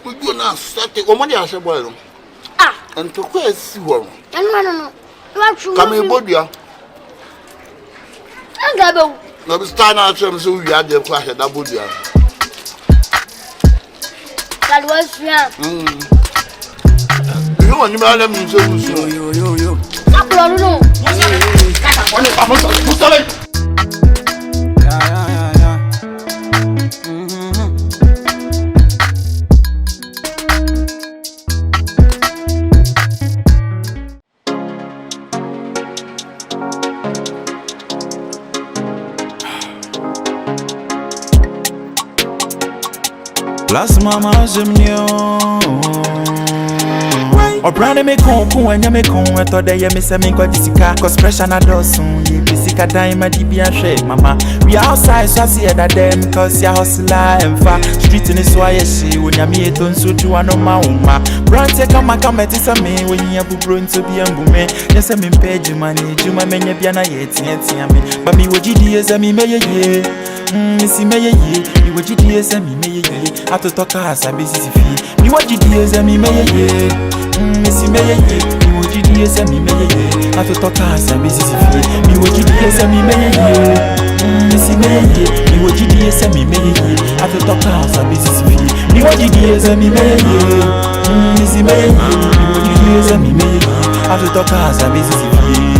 We do not start the woman as a boy. And to quest you. No. Come in, Bodia. No, we stand out to so we had the clash at Abuja. That was young. You want to them in so yo. Stop, no. Last mama jimnyo or brand me con and ya me con I thought that ya miss me kwa disika cause pressure na dosun ye bisika time di bia share mama we outside so I see that them cause ya hustler and fa street in so I she when ya me eton so do no ma uma brand take come ti sa me when ya bubro nto bia mbume ya se me page money juma menya bia na ye tia me but me woji di esa me ye Missy me ye, you would GDS and me ye, I to talk as a busy fee. You would GDS and me ye, Missy me ye, you would GDS and me ye, I to talk as a busy fee. You would GDS and me ye, Missy me ye, you would GDS and me ye, I to talk as a busy fee. You would GDS and me ye, Missy me ye, you would GDS and me ye, I to talk as a busy fee.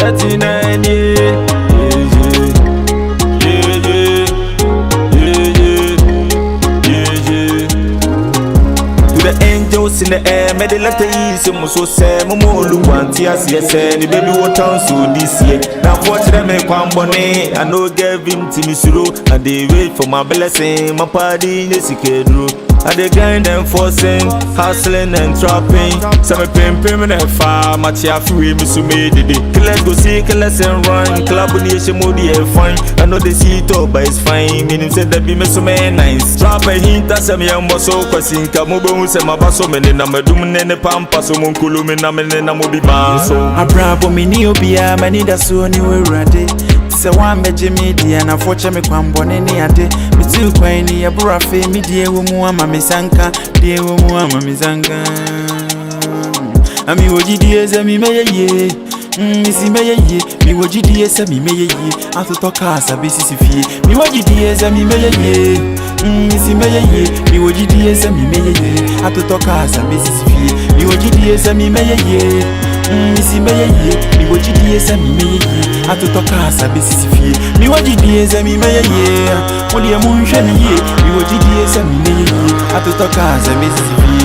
39 years, to the angels in the air, made the letter easy, so say, Momo, one tears, yes, and the baby what turns so this year. Now, watch them make one bonnet, I know gave him to me slow, and they wait for my blessing, my party in the secret room. I dey grind and forcing, hustling and trapping. Some permanent fire, my Hwiee me so made it. Let's go see, let's and run. Collaboration mode fine. I know they see it all, but it's fine. Meaning said that be me so many nice. Trap a hint, that's a me and so question. Kamubo say my basso men and I'm a doom and a pampa so munkulu and I'm in a mobi so. I bravo me neobia, many that's so new ready. Say one media and I watch me kwambone ni ade me too kwani ya burafe me die wo mu ama me sanka die wo mu ama me sanka ami woji die se mi meye ye misi meye ye mi woji die se mi meye ye atoto kasa besisi fie mi woji die se mi meye ye misi meye ye mi woji die se mi meye ye atoto kasa besisi fie mi woji die se mi meye ye Missy me ye, mi woji die se mi me ye, atoto kasa besisi fie. Mi woji die se mi me ye, wodi amunhwe ni ye, mi woji die se mi me ye, atoto kasa besisi fie.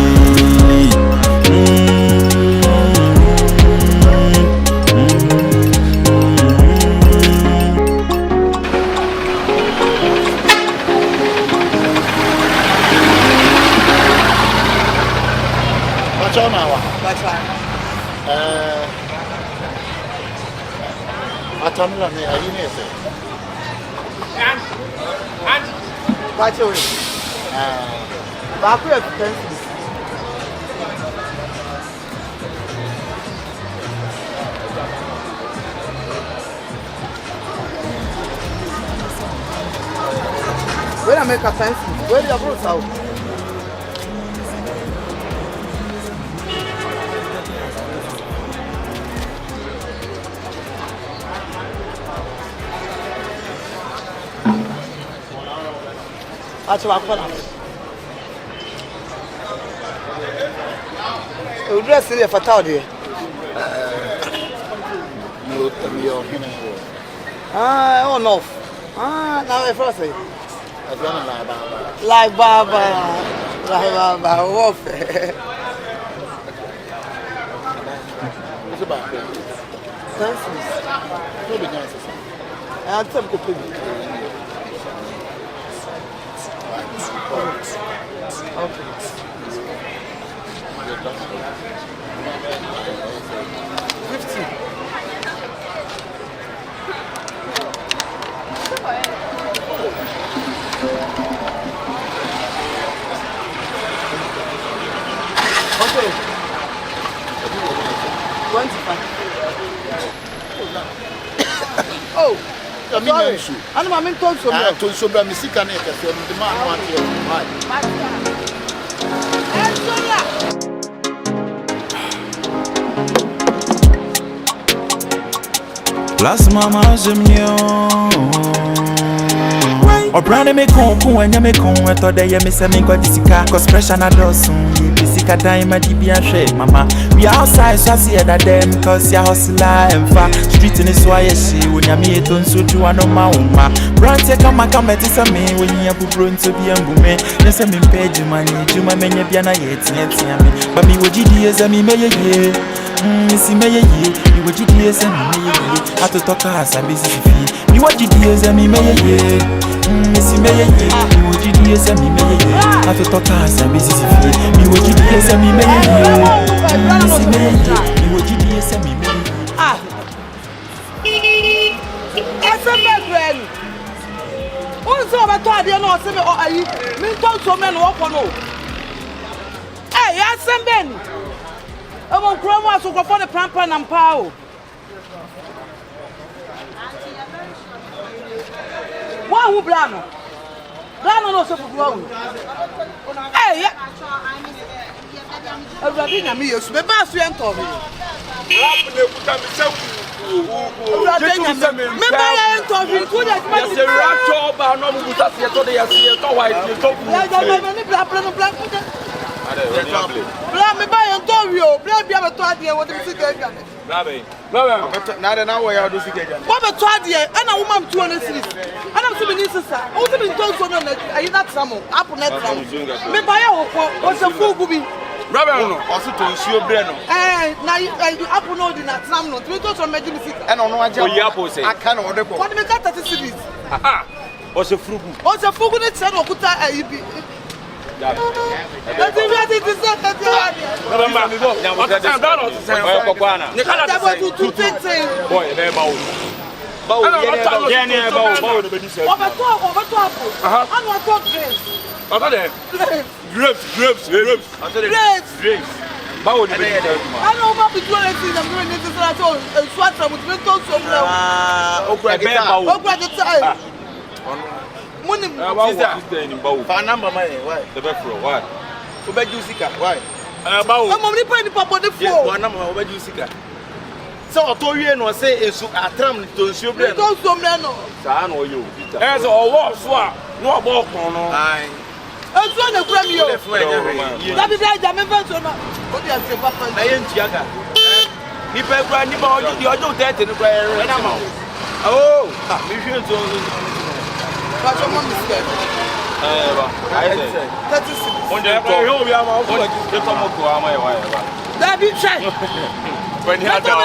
Atamla me ayi ne se. Ba che we. Ba ku e pencil. Where I make a pencil? Where you brought out? Acho akona. O dress ile fatal de. No, tami yo hina. On off. Now I first say. Azana Like Baba, off. It's about. Thanks. No be nice. I tell you to Okay. 50. minyansu. Ana ma men tonso me. Tonso bra misika na ekese no de ma no ate. Plus mama jemnyo O brand me kon anya me kon eto de ye me se me kwa disika cause pressure na dosun ye disika dan ma di bi ahwe mama we outside so see that them cause ya hustler and fa street ni so aye she wonya me eto nso juwa no ma uma brand take come ti se me wonya bubro nto bi ambume ne se me page man juma menye bia na ye tia me ba mi wojidi eza mi meye ye si meye ye mi wojidi eza mi meye ye atotoka asa busy fi mi wojidi eza mi meye ye si meye ye mi wojidi eza mi meye ye atotoka asa busy fi mi wojidi eza mi meye ye si meye ye mi wojidi eza mi meye ye esa me Unso ba to ade no se me o ayi mi to so me no wo no ya semben o mo kro mo aso for the prampa na mpa o wa hu blano no se fu wa hu ya Everybody na me yesu be ba so ento me rap na ekuta me se me ba ya ento me ku de ma se rap job no mu buta se to de ya se to white ni to ku ya me bla no bla ku de bla me ba ya ento wi o bla bia be to ade wo de se ga ga bla na de na wo ya do se ga ga wo be to ade e na wo mam 200 series ana so be ni sisa o so be to so no na ayi na tramo app na tramo me ba ya wo ko o se fu gubi Brother no, also to ensure breno. Na apple no di na tram no. Me to so meji mi sika. And no aja. O ya po say. Aka na ode ko. What me got 30 series. Ah. O se frugu. O se frugu ne tse no kuta ayibi. Ya. That is what it is that. Remember me go. Ya mo tse. O ko kwana. Ni kala tse. Boy, be ba o. Ba o ye ne ba o no be di se. O be to apple. Anu to grace. Ata de. Grapes. Báwo ni be di se ma? Anu ma bi 200 na me ni sisa so swatra mu me to so bla. Okura gita. Okura gita. Muni sister ni bawo. Fa number my why? The be fro why? Obeju sika why? Bawo. Mo ni pa ni papa de fo. Wa number obeju sika. So to wie no say ensu atram to nsuo bre no. To so mre no. Sa na oyo. So owo so a no obo okun no. Ai. Ensu na kura mi yo. Da bi da me fa so na. O di ase papa. Na ye ntiaga. Ni pe kura ni ba ojo di ojo 30 ni kura ere. Na ma. Oh, mi hwe to. Ba so mo miske. Ba. Ai say. 36. On dey ko yo bi ama o ko de ko mo ko ama e wa e ba. Da bi try. When he had that.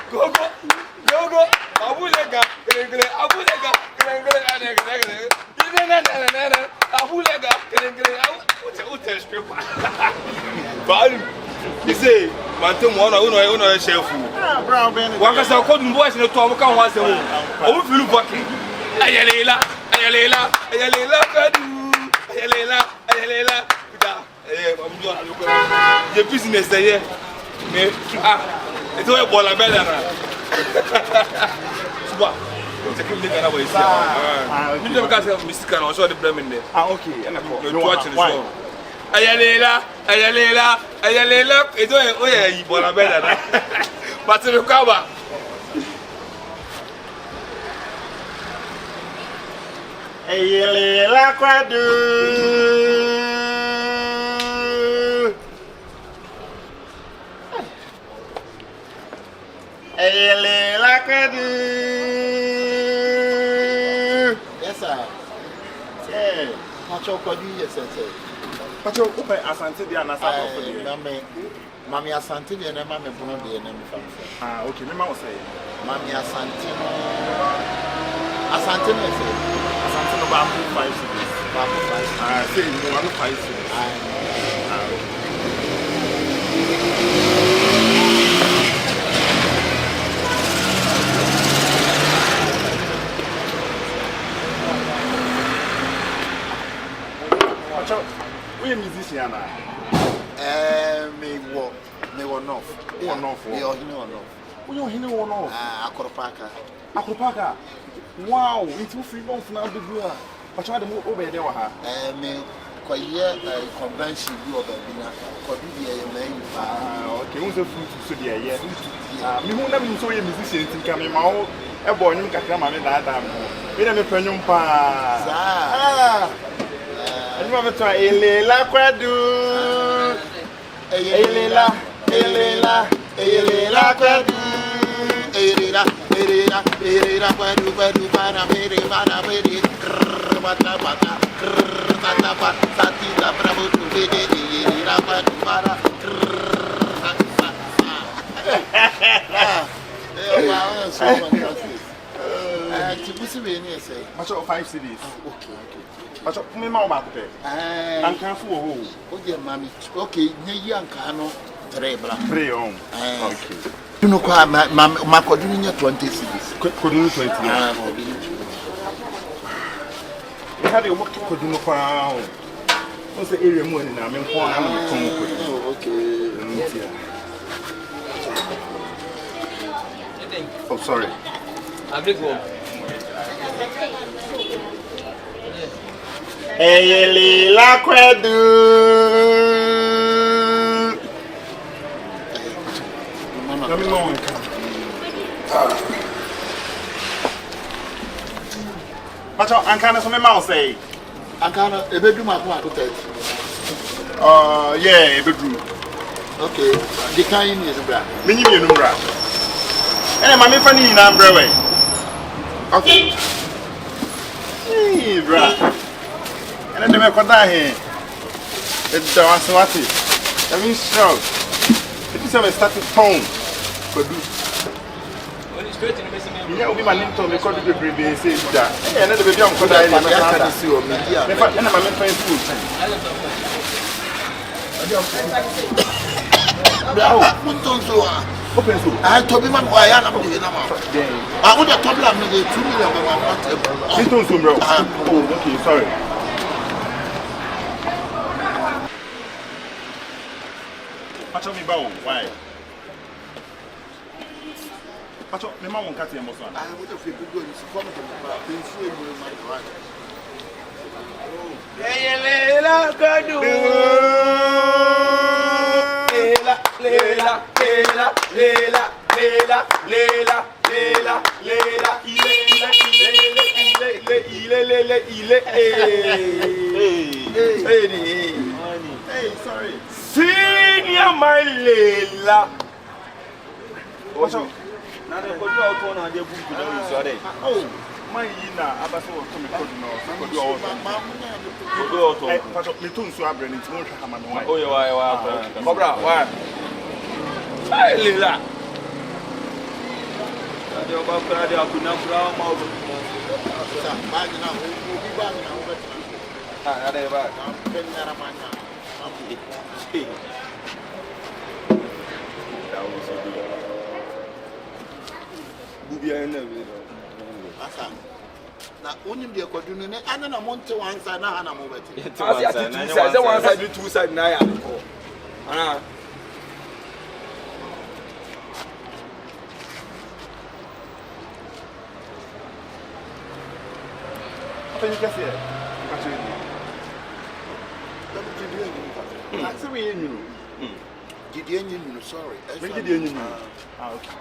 Go. Abulega. You say, Mantum, one chef. Wakasa coding boys in the top of once a week. Oh, feel fucking. Ayalela. The business there. It's all a ball of better. You never got a mistake and also the blame in there. Okay, and I'm watching the show. Ayalela. It's all a ball of better. But to recover. Ayalela, Yes, sir. Hey, Pacho, could you yes, sir? Pacho, open Asante, the Anasa for the Mammy Asante, and Mammy Bruno, the name. Ah, okay, me mouth say. Mammy Asante. Asante, Asante, no bamboo 5 cities. Bamboo 5. Ah, say, you want 5 cities. We a musician. Me were not. Who are not for? We are here or not. We are here or not? Akropaka. Akropaka. Wow, it's too free long for now. But try to move over there. Me quite convention you of a dinner. Could be a man. Okay, who's a fruit to the air? Me who never saw a musician to come in my own. A boy, you can come and that. We never penum pa. You want to try Elela Quadu? Elela Quadu. Elela Quadu, Bana Mede, Bata, Satita, Bravo to Bede, Elela Quadu, Bana. So fantastic. Much of 5 cities. Okay. But me mama and can fool. Okay, mammy. Okay, Yankano, Trebla. Pray on. Okay. You know, my Codinia 20 cities. Couldn't 20. We had a work to Codino. What's the area more than I'm in okay. Oh, sorry. A big one. Elela Quadu. Let me know. But I'm kind of some mouse say. I'm kind of a bedroom. Yeah, a bedroom. Okay, the kind is a bra. Many be a number. And I'm a funny in Umbrella. Okay. Hey, bra. And then they got here. It's the Waswati. That means so. It is a static tone. But you know, my name told me to be brave. Say that. And then the baby on Koda. And I'm a friend food. I told him why I am doing I would have told him the 2 million. Oh, okay, sorry. Pacho me bow, why? Pacho, me mom won't cut him. I would have been good to come to Hey, sorry. Senior my Lela. What's up? Now they put out one on their book to them. Oh, my Yina, Abaso was coming to know. Pacho, me too, so I bring it to Haman. Oh, you are. Cobra, why? Hey, Lela. You're about to have to now. Now, only the Codune, and then I want to one side now, and I'm over to two sides now. What you can say? That's the way you know. Did you know? Sorry. Make it you know. Okay.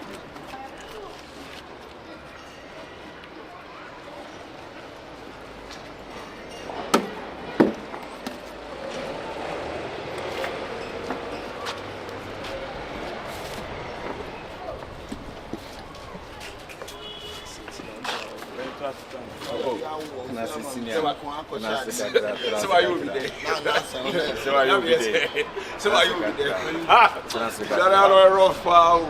So are you over there? So are you over there? So are you over there? Ah! That are rough foul.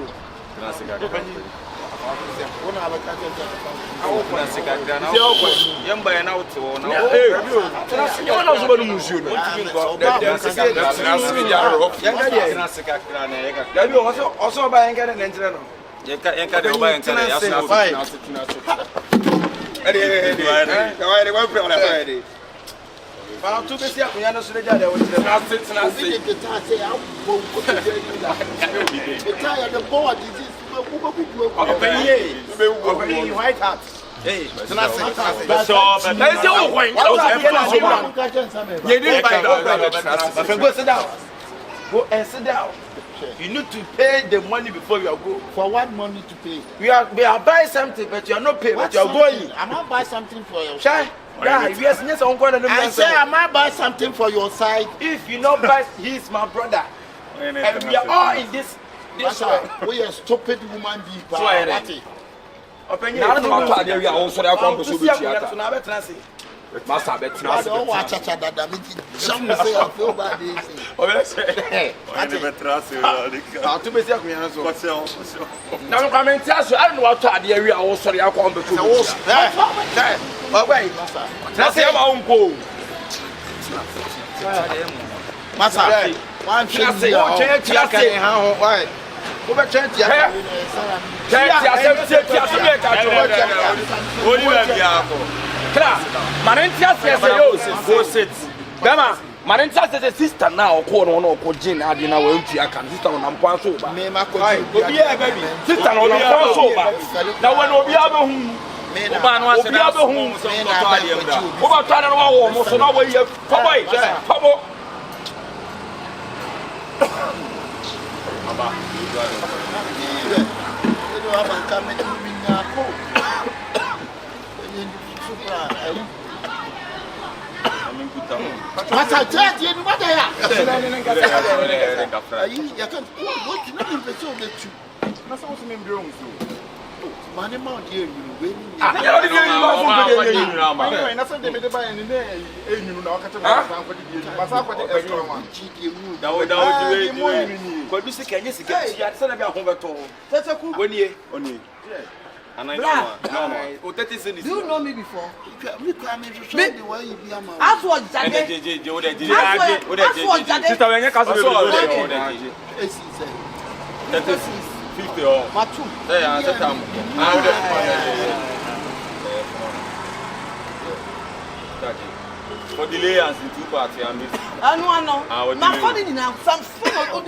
Hey, go and sit down. You need to pay the money before you go. For what money to pay? We are buying something, but you are not paying. But you are going. I might buy something for your side. Yeah, yes, I say I might buy something for your side. If you not buy, he's my brother, and we are all in this. We are stupid woman being. Master, I don't watch that. Some say I feel bad. Now, I'm coming to tell you, I don't know what the area also I come to. That's my own goal. Master, one thing say, Marentia says sister now, corner on or Jane, I didn't know if you can sister on Ampan sober. Sister on Ampan sober. Now, when we have a home, What I tell you, what I have. You can't what you know the show that you. That's what you mean, money mount here, you win. Do you know me before? As was Jade. For delay and in 2 parts, I miss. I know. My phone now. Some phone on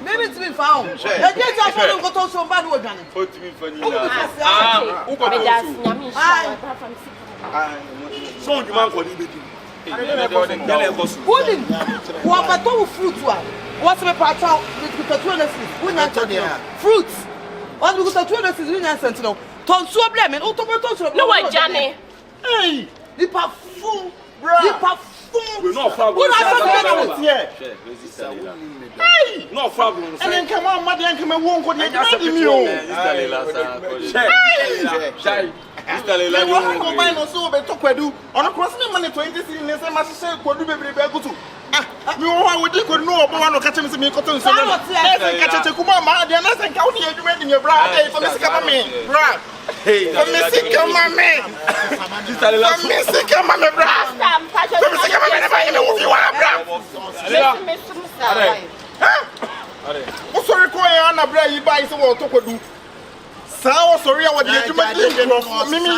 maybe it's been found. The days I found got also bad word. What to me for you? So you man for you. Pudding. What about fruit? What's the part of fruits? What we got to sentinel. Tonso blame and automaton. No way, Johnny. Hey, the perfume, the perfume. We're not far. Hey, no problem. And then come on, Mother, and come and won't go to I'm sorry, Koyana, Bray, buy some water to do. So sorry, I was just Mimi.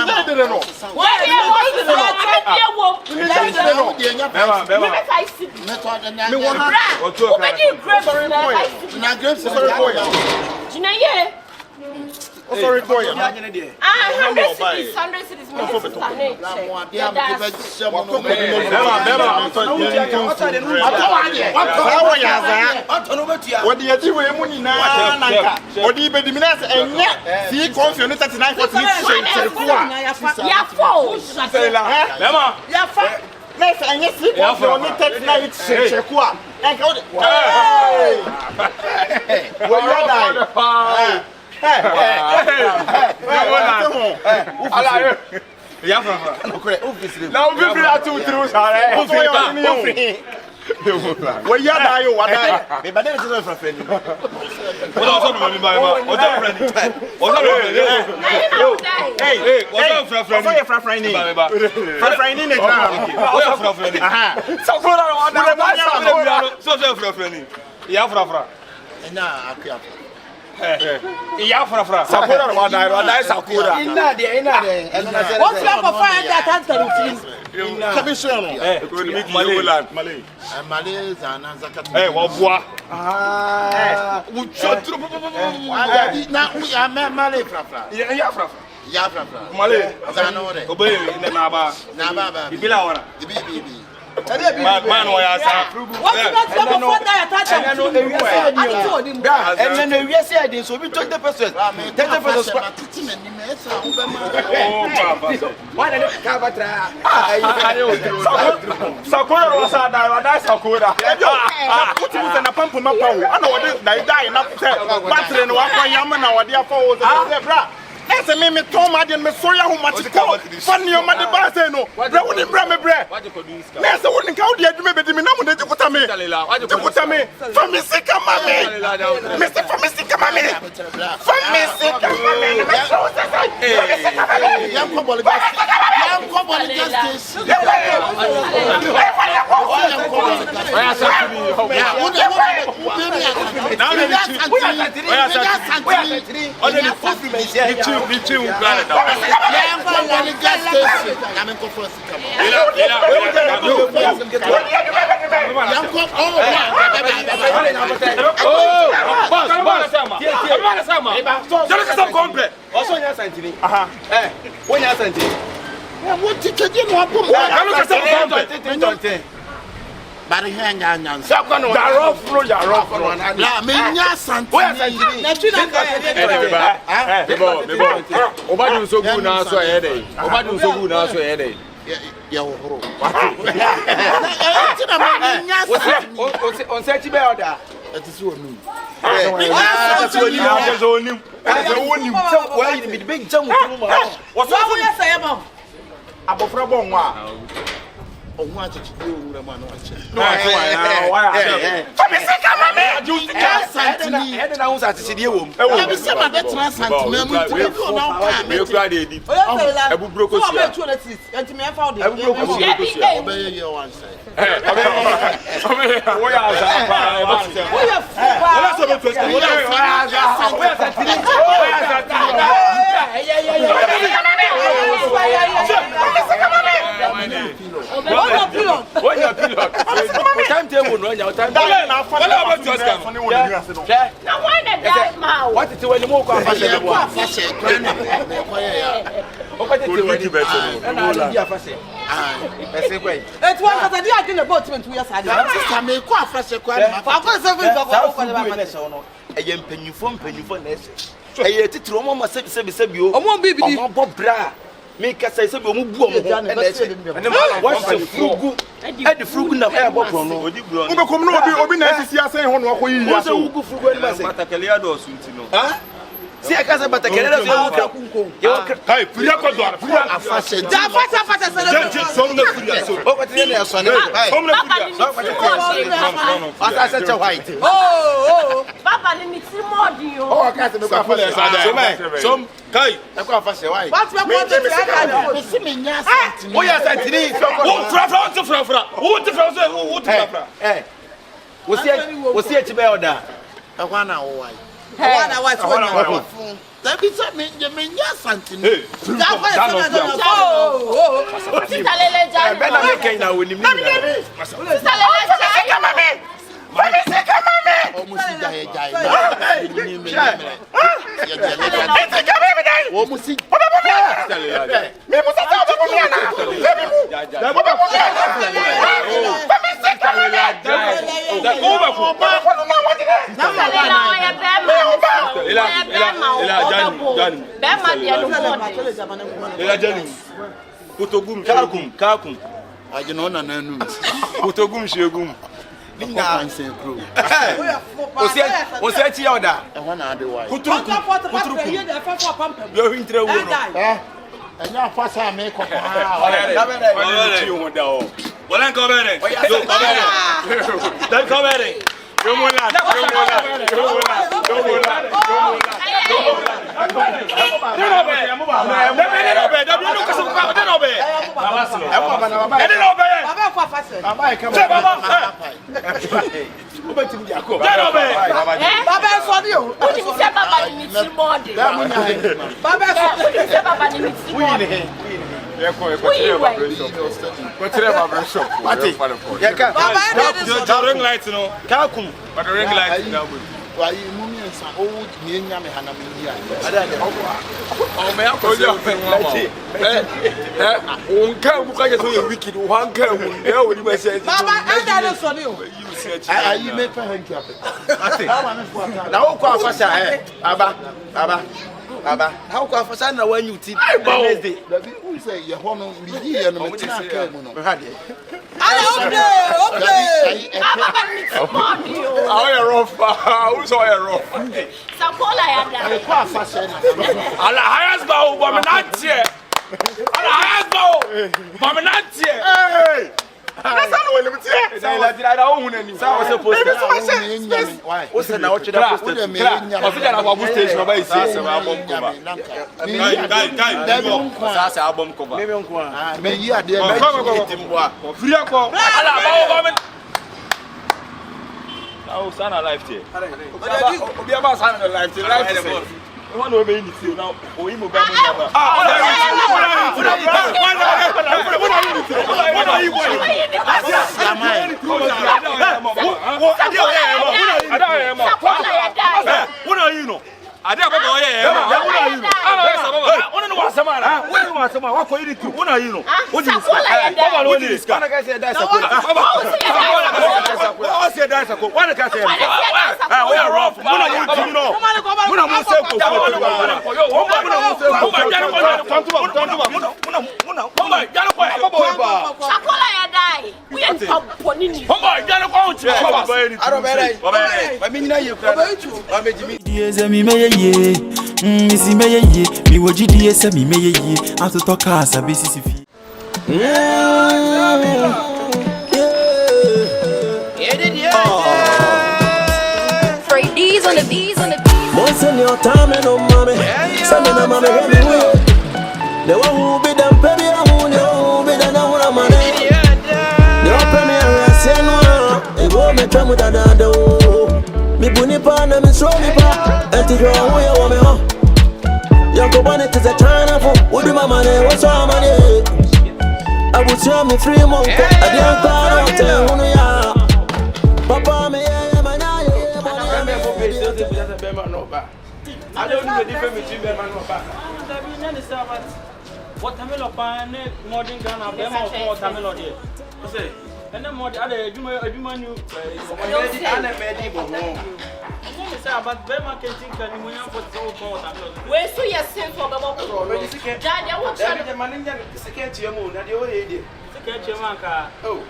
Sorry, Koya. 100 cities, Ya fra. Na o bi atu tru sare. O so yo ni yo. We ya da yo wa da. Me ba dem se so fra friend. O do so no me ba ba. O do friend. O do friend. Hey, o do fra friend. O so fra friend ni. Fra friend ni na gra. O ya fra friend. Aha. So ko na wa da. So fra friend. Ya fra. Ena akua. Ya fra. Sakura wa da Sakura. Ina de. What's up for fire that has to Commission. Malay. Malay zana zakatu. Wa boa. Wo chotro. Na we am Malay fra. Ya fra. Ya fra. Malay. Zana ore. Obe na ba. Na ba. Bibila wana. Bibi. Man wa ya sa. What's up for fire that has to And then we are saying so we 20%. 10%. Why did it cover try? Sakura was a Sakura. Put him in a pump of my power. I know what is die in up there. Battery and one yaman or dear foes. As a meme, Tom, I didn't miss Soya who much to cover. Funny your mother Bassano. Bread wouldn't bring me bread. Yes, I wouldn't count yet. Maybe the minimum that you put on me. From Miss Mammy. Mr. From Mr. Mammy. From Miss Bari hanga nyan. La me nya santi. na tuna Obadu so gu na so e dey. Obadu so gu na so e dey. Ya horo. tuna me nya santi. On set be order. Etisi onu. Big jam with What's wrong with say about? Abofra bon wa. Ohun achichi bi owura ma na wache. No, why? From Miss Mammy. Santini. Head and house at the city womb. Ya bi se ma de tra santini mu ti ko na kwa Me kura dey di. Ebu broko So sia. I'm to the and me found it. Ebu broko sia. obey your one say. Wo ya za pa. Oh yeah. Wala so be twist. Wo ya za. What is when you move on? It was that I didn't about 2 years ago. Sister me ko afase kwa ma. For 7 go Eye titiro mo ma se bio. Omo bibi di. Omo bo bra. Me ka say se bi omo bu omo ho. What's the frugu? E di frugu na e bo pro no. Odi bro. Ube kom no obi na sisi ase ho no akoyi Wo se wugu frugu ani ba se. Matakele ya do sunti no. Si aka se batakele na so kunko. Kai, furia ko do. Furia afase. Da fata se. Som na furia so. O ko tire na so na. Som na furia. Asa se che white. Oh. Papa ni mi ti modi o. O ka se me ko afase. Som kai. E ko afase why? What we want to do? Me si me nya santini. O ya santini. Wo fra. Wo fra. Wo si e chi be order. E kwa na wo wai. Wana wa so. Da bi se me nya santini. Da fata se. Oh. Sitalele ja. Be na me ken na woni mi. Sitalele ja. Omo si da ye jai. Ni me. Ya jale. Omo si. Me mo sa ta bo mi ana. Kutogum kakum. Ajino na nanu. Kutogum shegum. Ninga anse kro. O se chi order. E ho na ade wai. Kuturu. Yo hintre wo no. And now, first I make a Why you mummy and some old Yam Hanamia? Wicked one girl will say, I you make a hand cap. Now, Abba, how come for Sandra when you teach? Who say your home be here and okay. Who's all a rough? Sapola That's not what I'm saying. I don't want any. I was supposed to. What's the now? What's the now? I think I'm about station. Nobody says album cover. Maybe on cover. Maybe you are there. Free a call. Oh, son, I life here. Be about son, I life here. One of them is now. Oh, you move back. What are you know? I don't know. What are you know? What is this? What I said that's a good. What said that's a good. What I said. We are rough. What are you know? What am I ye, missy me ye, me would you send me ye, after talk as a busy fee. These on the bees on the Once in your time and no mommy, sending a mommy anyway. The one who be them baby, who be the one of money. The premier, I say no, it won't make them with another. Me bunny pan and me show me pa, and to draw away a woman. Young one it is a China for, would you my money, what's your money? I would show me 3 months, I didn't call out there, who ya. Papa, me, I don't know the difference between them and Papa. What Tamil pan, modern gun of them or Tamil here? Say, and then more other human you but Bema can think and we have what's all called. Where so you're sent for the Daddy, I want the money second to your moon, and you're here. Catch your manka. Oh,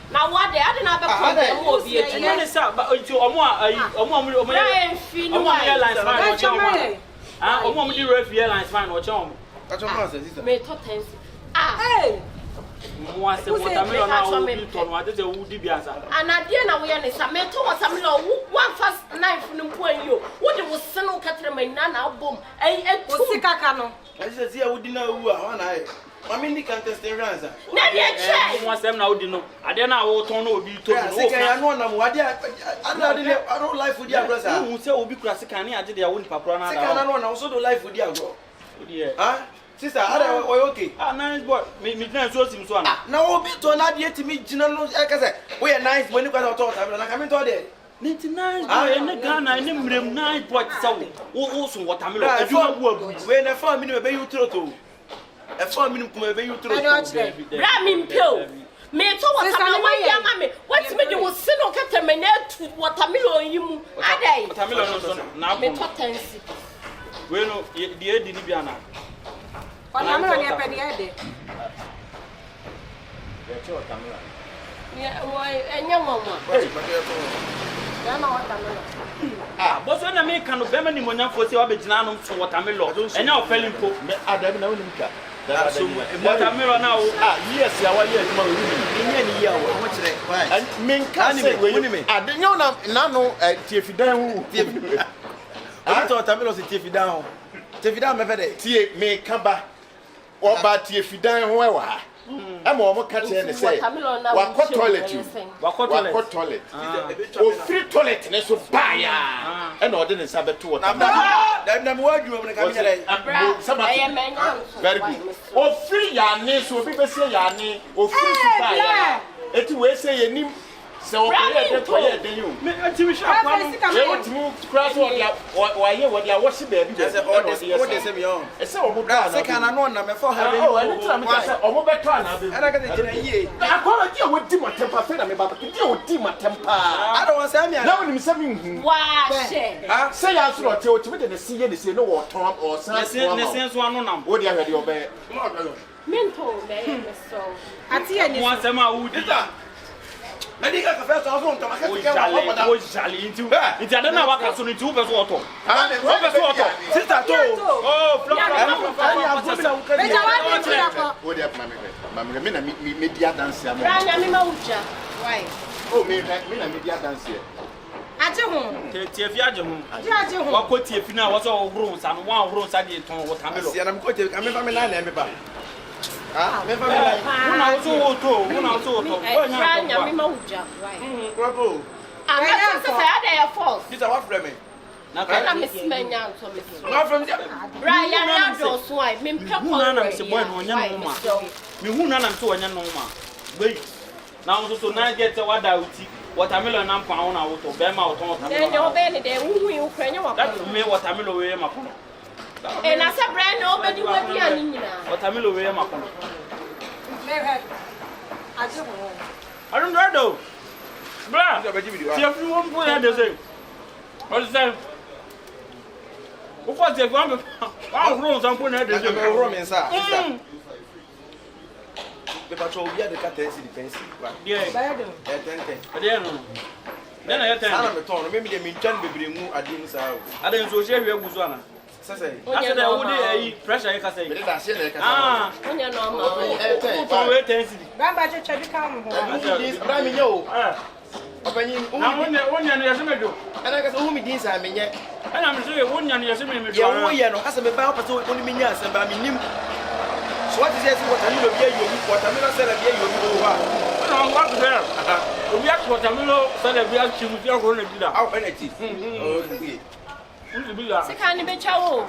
now what they didn't have a problem will be a minister, but into airlines fine or charm. May tottens. Hey! Once a watermelon now will be torn. What is a woody biasa? And I didn't know when it's a metal or some law. One first knife from point you. What it was Sano Catherine Nana boom. A Pusicano. I said, I would know who are I. I mean, the contest in Ranza. Once them now didn't know. I don't know what to be told. I don't like food. Who say will be classic and I did their own papa. I also don't like food. Ah, sister, are okay? Ah, nice boy. Me so seems one. Now, be to not yet to meet General. We are nice when you got out. I'm coming to there. 99 and the gun, I named them 9 points. Also, what I'm when I found me, baby, you throw to. for me kuma be you through. Bra me mpio. Me to watermelon one year mama. What me do was sin on ketemene watermelon yimu. Adai. Watermelon no na me to tensi. We no the e di ni bia na. Watermelon e pe de e de. Ya che watermelon. Yeah, why enya mama. Dama watermelon. Ah, boss na me kan no be ma ni monyanfo se wa be gina no so watermelon. Enya ofeli mpo. Me adabi na woni ka. Watermelon na o. Ah, yes, ya wa yes ma woni. Enya ni ya wo kire. And men ka say we ni. Ade nyo na no tiefidan hu. Abi to watermelon se tiefidan. Tiefidan me fe de. Tie me ka ba. Oba tiefidan ho e wa ha. Ama o mo ka che ne say. Wa ko toilet. Wa ko toilet. O free toilet ne so ba ya. E na o de ne sa beto water. Na me wa dwuma me ka me yere. Very good. O free ya ne so bi be say ya ne. O free so ba ya. Eti we say ye nim. So o ye de to ye de you. Me ati we sha kwa no. We want to cross what ya what ya wash baby. Say all this say me on. E say o mo ka say kana no na me for ha be. Oh, and tell me say o mo beto na be. Ana ka de jina yie. Akwa dia wo di ma temper fe na me baba. Dia wo di ma temper. I don't want say me. Na woni me say me hu. Wa she. Ah, say ya so te o ti de see ye de say no wo ton or san. Ne sen so anu nam. Wo dia hwe de obe. Minto me so. Ati ani. Mo asem a wo di da. Medical professor also on tomaka O jale into. It's a na waka so nti wo be so oto. Wo be so oto. Sister to. Oh, Wo dia mama me na media dance am. Bra nya me ma uja. Why? Oh, me na media dance here. Aje ho. Tie fi aje ho. Aje ho. Wa ko tie fi na wo so ohuru nsa no wa ohuru nsa de ton watermelon. Si na me ko tie ka me fa me na na me ba. Ah, me fa me na. Una so oto, una so oto. Bra nya me ma uja. Why? Bravo. I'm not say ada ya false. This is what from me. Na Na me smenya nso me so. No from Bra ya na do so ai me mpɛ hu na me se boy no onya no ma. Me hu na me se onya no ma. Gbe. Na wo so na get wada uti. Watermelon na mpa ho na wo to be ma wo ton watermelon. De obe ni de wu hu kwanya wa. That me watermelon we ma kono. E na se bra na obedi wadi ani nyina. Watermelon we ma kono. Me he. Aje ho. I don't know. Bra. Ti afi won bo ya de say. What is that? O fa ti fa me. Wa ro nsan po na de say. Me ro me nsa. Be pa cho obi ade ka tensi di pensi. Yeah. Ba do. E tente. Ade no. Na ya ten. Ana me ton no me de me ntwan bebre mu ade mu sa o. Ade nso hwe hwe gu so ana. Sese. Ase da wo de ayi pressure ye ka say. Me de da se na e ka sa. Ah. Onya no ma. E ten. So we tensi di. Ba ba che che di ka mo ho. Bra mi nye o. Opanyin. Na wonya no yese medo. Ana ka so hu mi din sa me nye. Ana me say wonya no yese me medo. Ye wo ye no asa me ba pa so oni mi nya asa ba mi nim. So what is this watermelon be yomi watermelon say be yomi o wa. Na what there. Obi at watermelon say be a chimu fi akoro na gida. Aw energy. Oh, okay. Unti bi la. Se kan ni be chawo.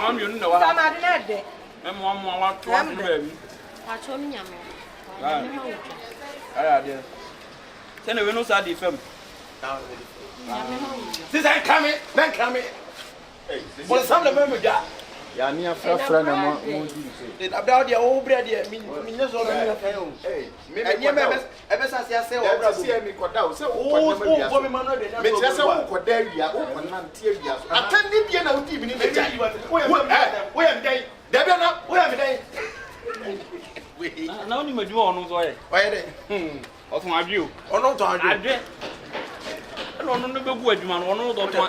Ma mi onu na wa. Sa ma de na de. E mo wa to wa de ba mi. Pa cho mi nyame. Ah. Ara de. Se na we no sa di fam. Since I come in, then come in. Hey, for some the member ja. Ya ni afra na mo di say. About the old bread here, me no so na kan o. Hey, me e be sa se ase o bra se mi koda o se o koda o me ma no de na. Me tira se o koda wia o kona ntie wia so atan ni bie na o di bi ni me ja wo ya ndai da bia na wo ya me dai Na oni madu onu so ye. O ye de O tun adu o. Ono to adu. Adu. Na onu no be gu adwuma no onu do to.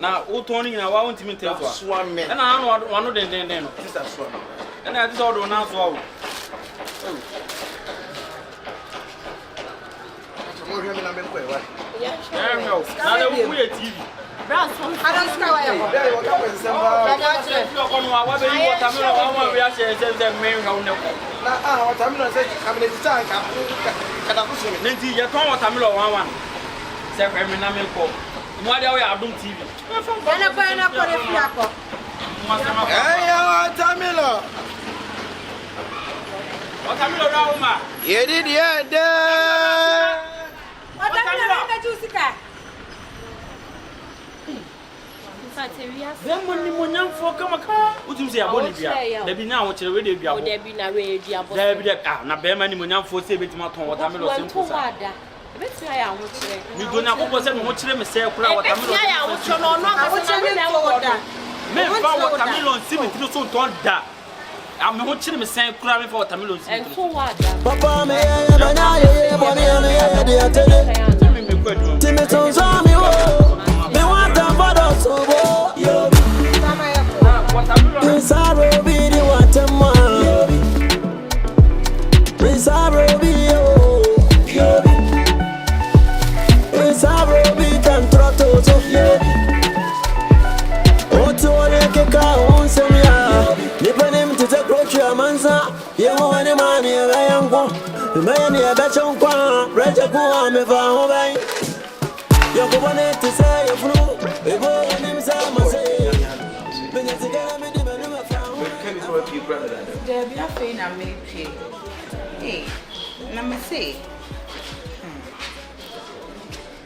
Na o to ni na wa won timi tem so. Swame. Na anu wanu den no. Sister swame. Na ati so do na so o. Mo hwe me na me ko e wa. Ya No. Na le wu ye TV. Bra so. Ada ska wa ya ho. Dey wo ka pe samba. Wa be yi watermelon wa be ya se me hwa ne ko. Na watermelon say cabinet ta ka kada ko so me. Nti ye ton watermelon wan. Se kwa me na me ko. Mo ade we Adum TV. Na ko re fi akọ. Eh ya watermelon. Watermelon ra uma. Ye di de. Watermelon be ju sika. Then when you want for come a car, would you say a body? There be now what you already be out there. Be now where you are. There be now bear money when you for save it to watermelon. You do not want to watch them say watermelon. Men found watermelon cemetery so don't die. I'm watching me saying crying for watermelon. And so what? Papa, me,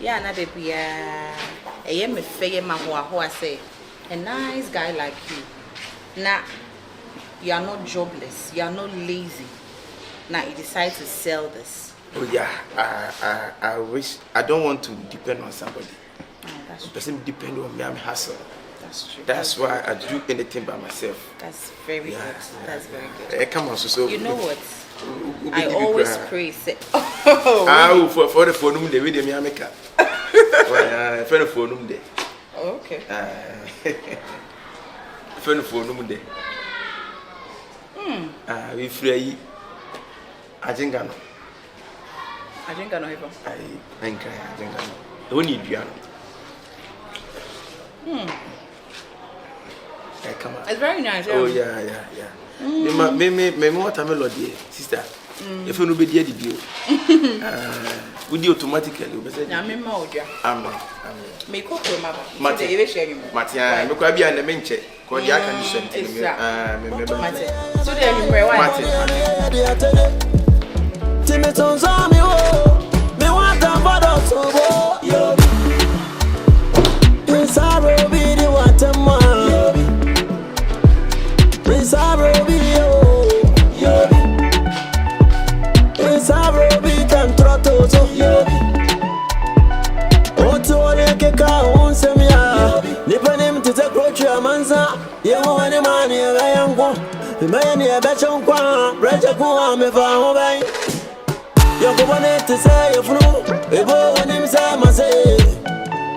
yeah, na baby, I am a fair man who I say, a nice guy like you. Now, you are not jobless, you are not lazy. Now, you decide to sell this. Oh, yeah, I wish, I don't want to depend on somebody. Oh, that's true. Doesn't depend on me, I'm hustle. That's true. That's why I do anything by myself. That's very good. That's very good. Come on, so you know what? I always pray. For the phone, they read me, America. For the phone, day. Okay. For the phone, day. We free. I think I know. I think I know him. I think I know. Don't need piano. Come on. It's very nice. Oh yeah. Me watermelon, sister. If you no be there, the bill. We do automatically. Na me ma odia. Amen. Me cook ma ba. Mate, you share you. Matia, me kwa bia na me nche. Ko dia kan di sent me. Me Mate. So there you pray why? Mate. Timmy tonza mi wo. Me want to bother so wo. Yo. Insaro be the water man. Insaro be yo. Yo. Insaro be can trotto so yo. Oto le ke ka on semia. Ni panem to take road to manza. Ye wo ani man ye yango. Me ni e be chonkwa. Reje ku me fa ho bai. Yo go want to say you flew. Ebo onim say ma say.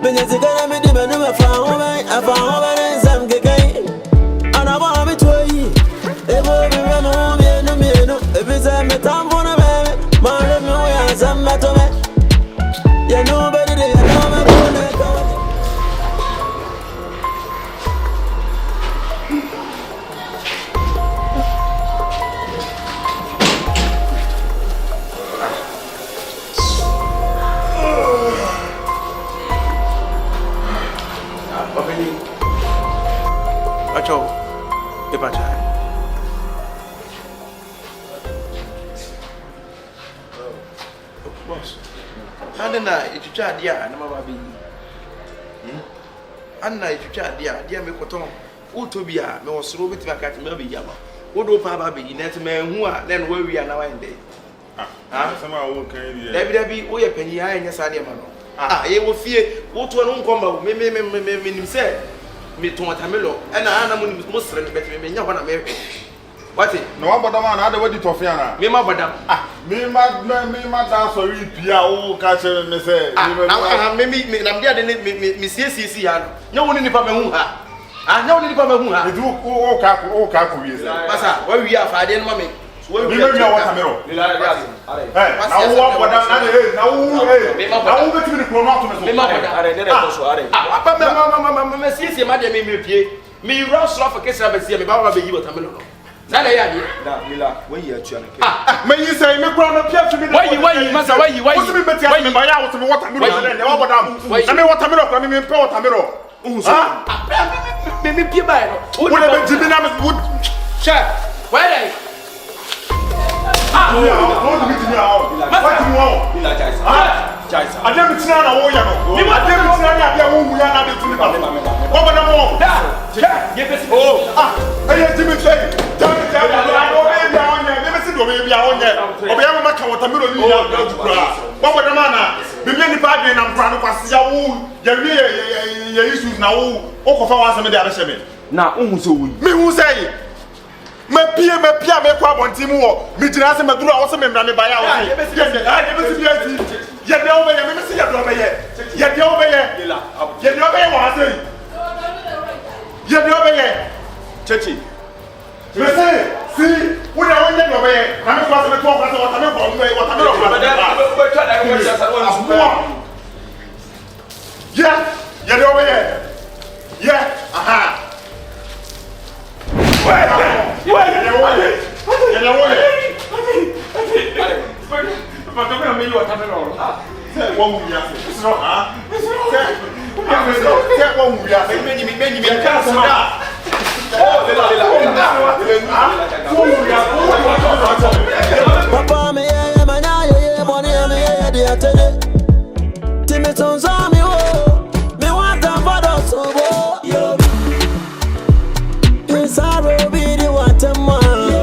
Benyazi kana me di menu me fa ho bai. Afa ho bai nsam kekai. Ana ba me toyi. Ebo me ramo me no. Ebi say me tambo na me. Ma le me o ya sam me to me. You know better than you know me go na go. Anna itwa dia me koton utobia me wosoro beti makati me be yama wodo pa ba be net me hu a na no wawi na wan dey sama wo kan dia dabi wo ye panyi ha enya sa de ma no ye wo fie wo to no nkomba me nim se me to watermelon ana mo nim mo sere beti me nya ho na me wati no abodam na ada wadi tofia na me ma bodam me ma da sorry pia wo ka che me se me nam dia de me sie ya no nya woni nipa me hu ha nya woni nipa me hu ha edu o ka ko wie se masa wa wi afade no ma me me me watermelon na wo abodam na wo betimi ni krono ato me so me ma bodam are de ko so are apa me sie ma de me pie me rush off kesa be sie me ba be yi watermelon no Nana ya di. Da mila, when you are trying to. Me you say me ground up here to me. Why masa why? What's me better me buy out to me watermelon and never bodam. Na me watermelon me pay watermelon. Me pie buy no. Wo le be jibi na me wood. Chef, where dey? What do you mean now? What do you want? Adam tina na wo ya no. Adam tina na bia wo hu ya na de tuni ba. Wo ba na mo. Da. Oh, aye Jimmy say. Tell o be bia onye. Me se do be bia onye. O be ya ma ka watermelon ni ya do kura. Wo ba na ma na. Be me ni pa dwen na mpra no kwase ya wo. Ya wi ya issues na wo. O ko fa wa asem de abehye me. Na unhu so wo. Me hu say. Me pia me kwa bonti mu wo. Me jina se me duru a wo se me mra me ba ya wo. Ye be si bia ti. Ye de o be ye me se ye do be ye. Ye de o be ye. Ye de o be ye wa say. Ye de o be ye. Chechi. Me say, see, we na wonye do be ye. Na me kwa se me to kwa se wata me ko me wata me ro kwa. Ye de o be ye. Ye, aha.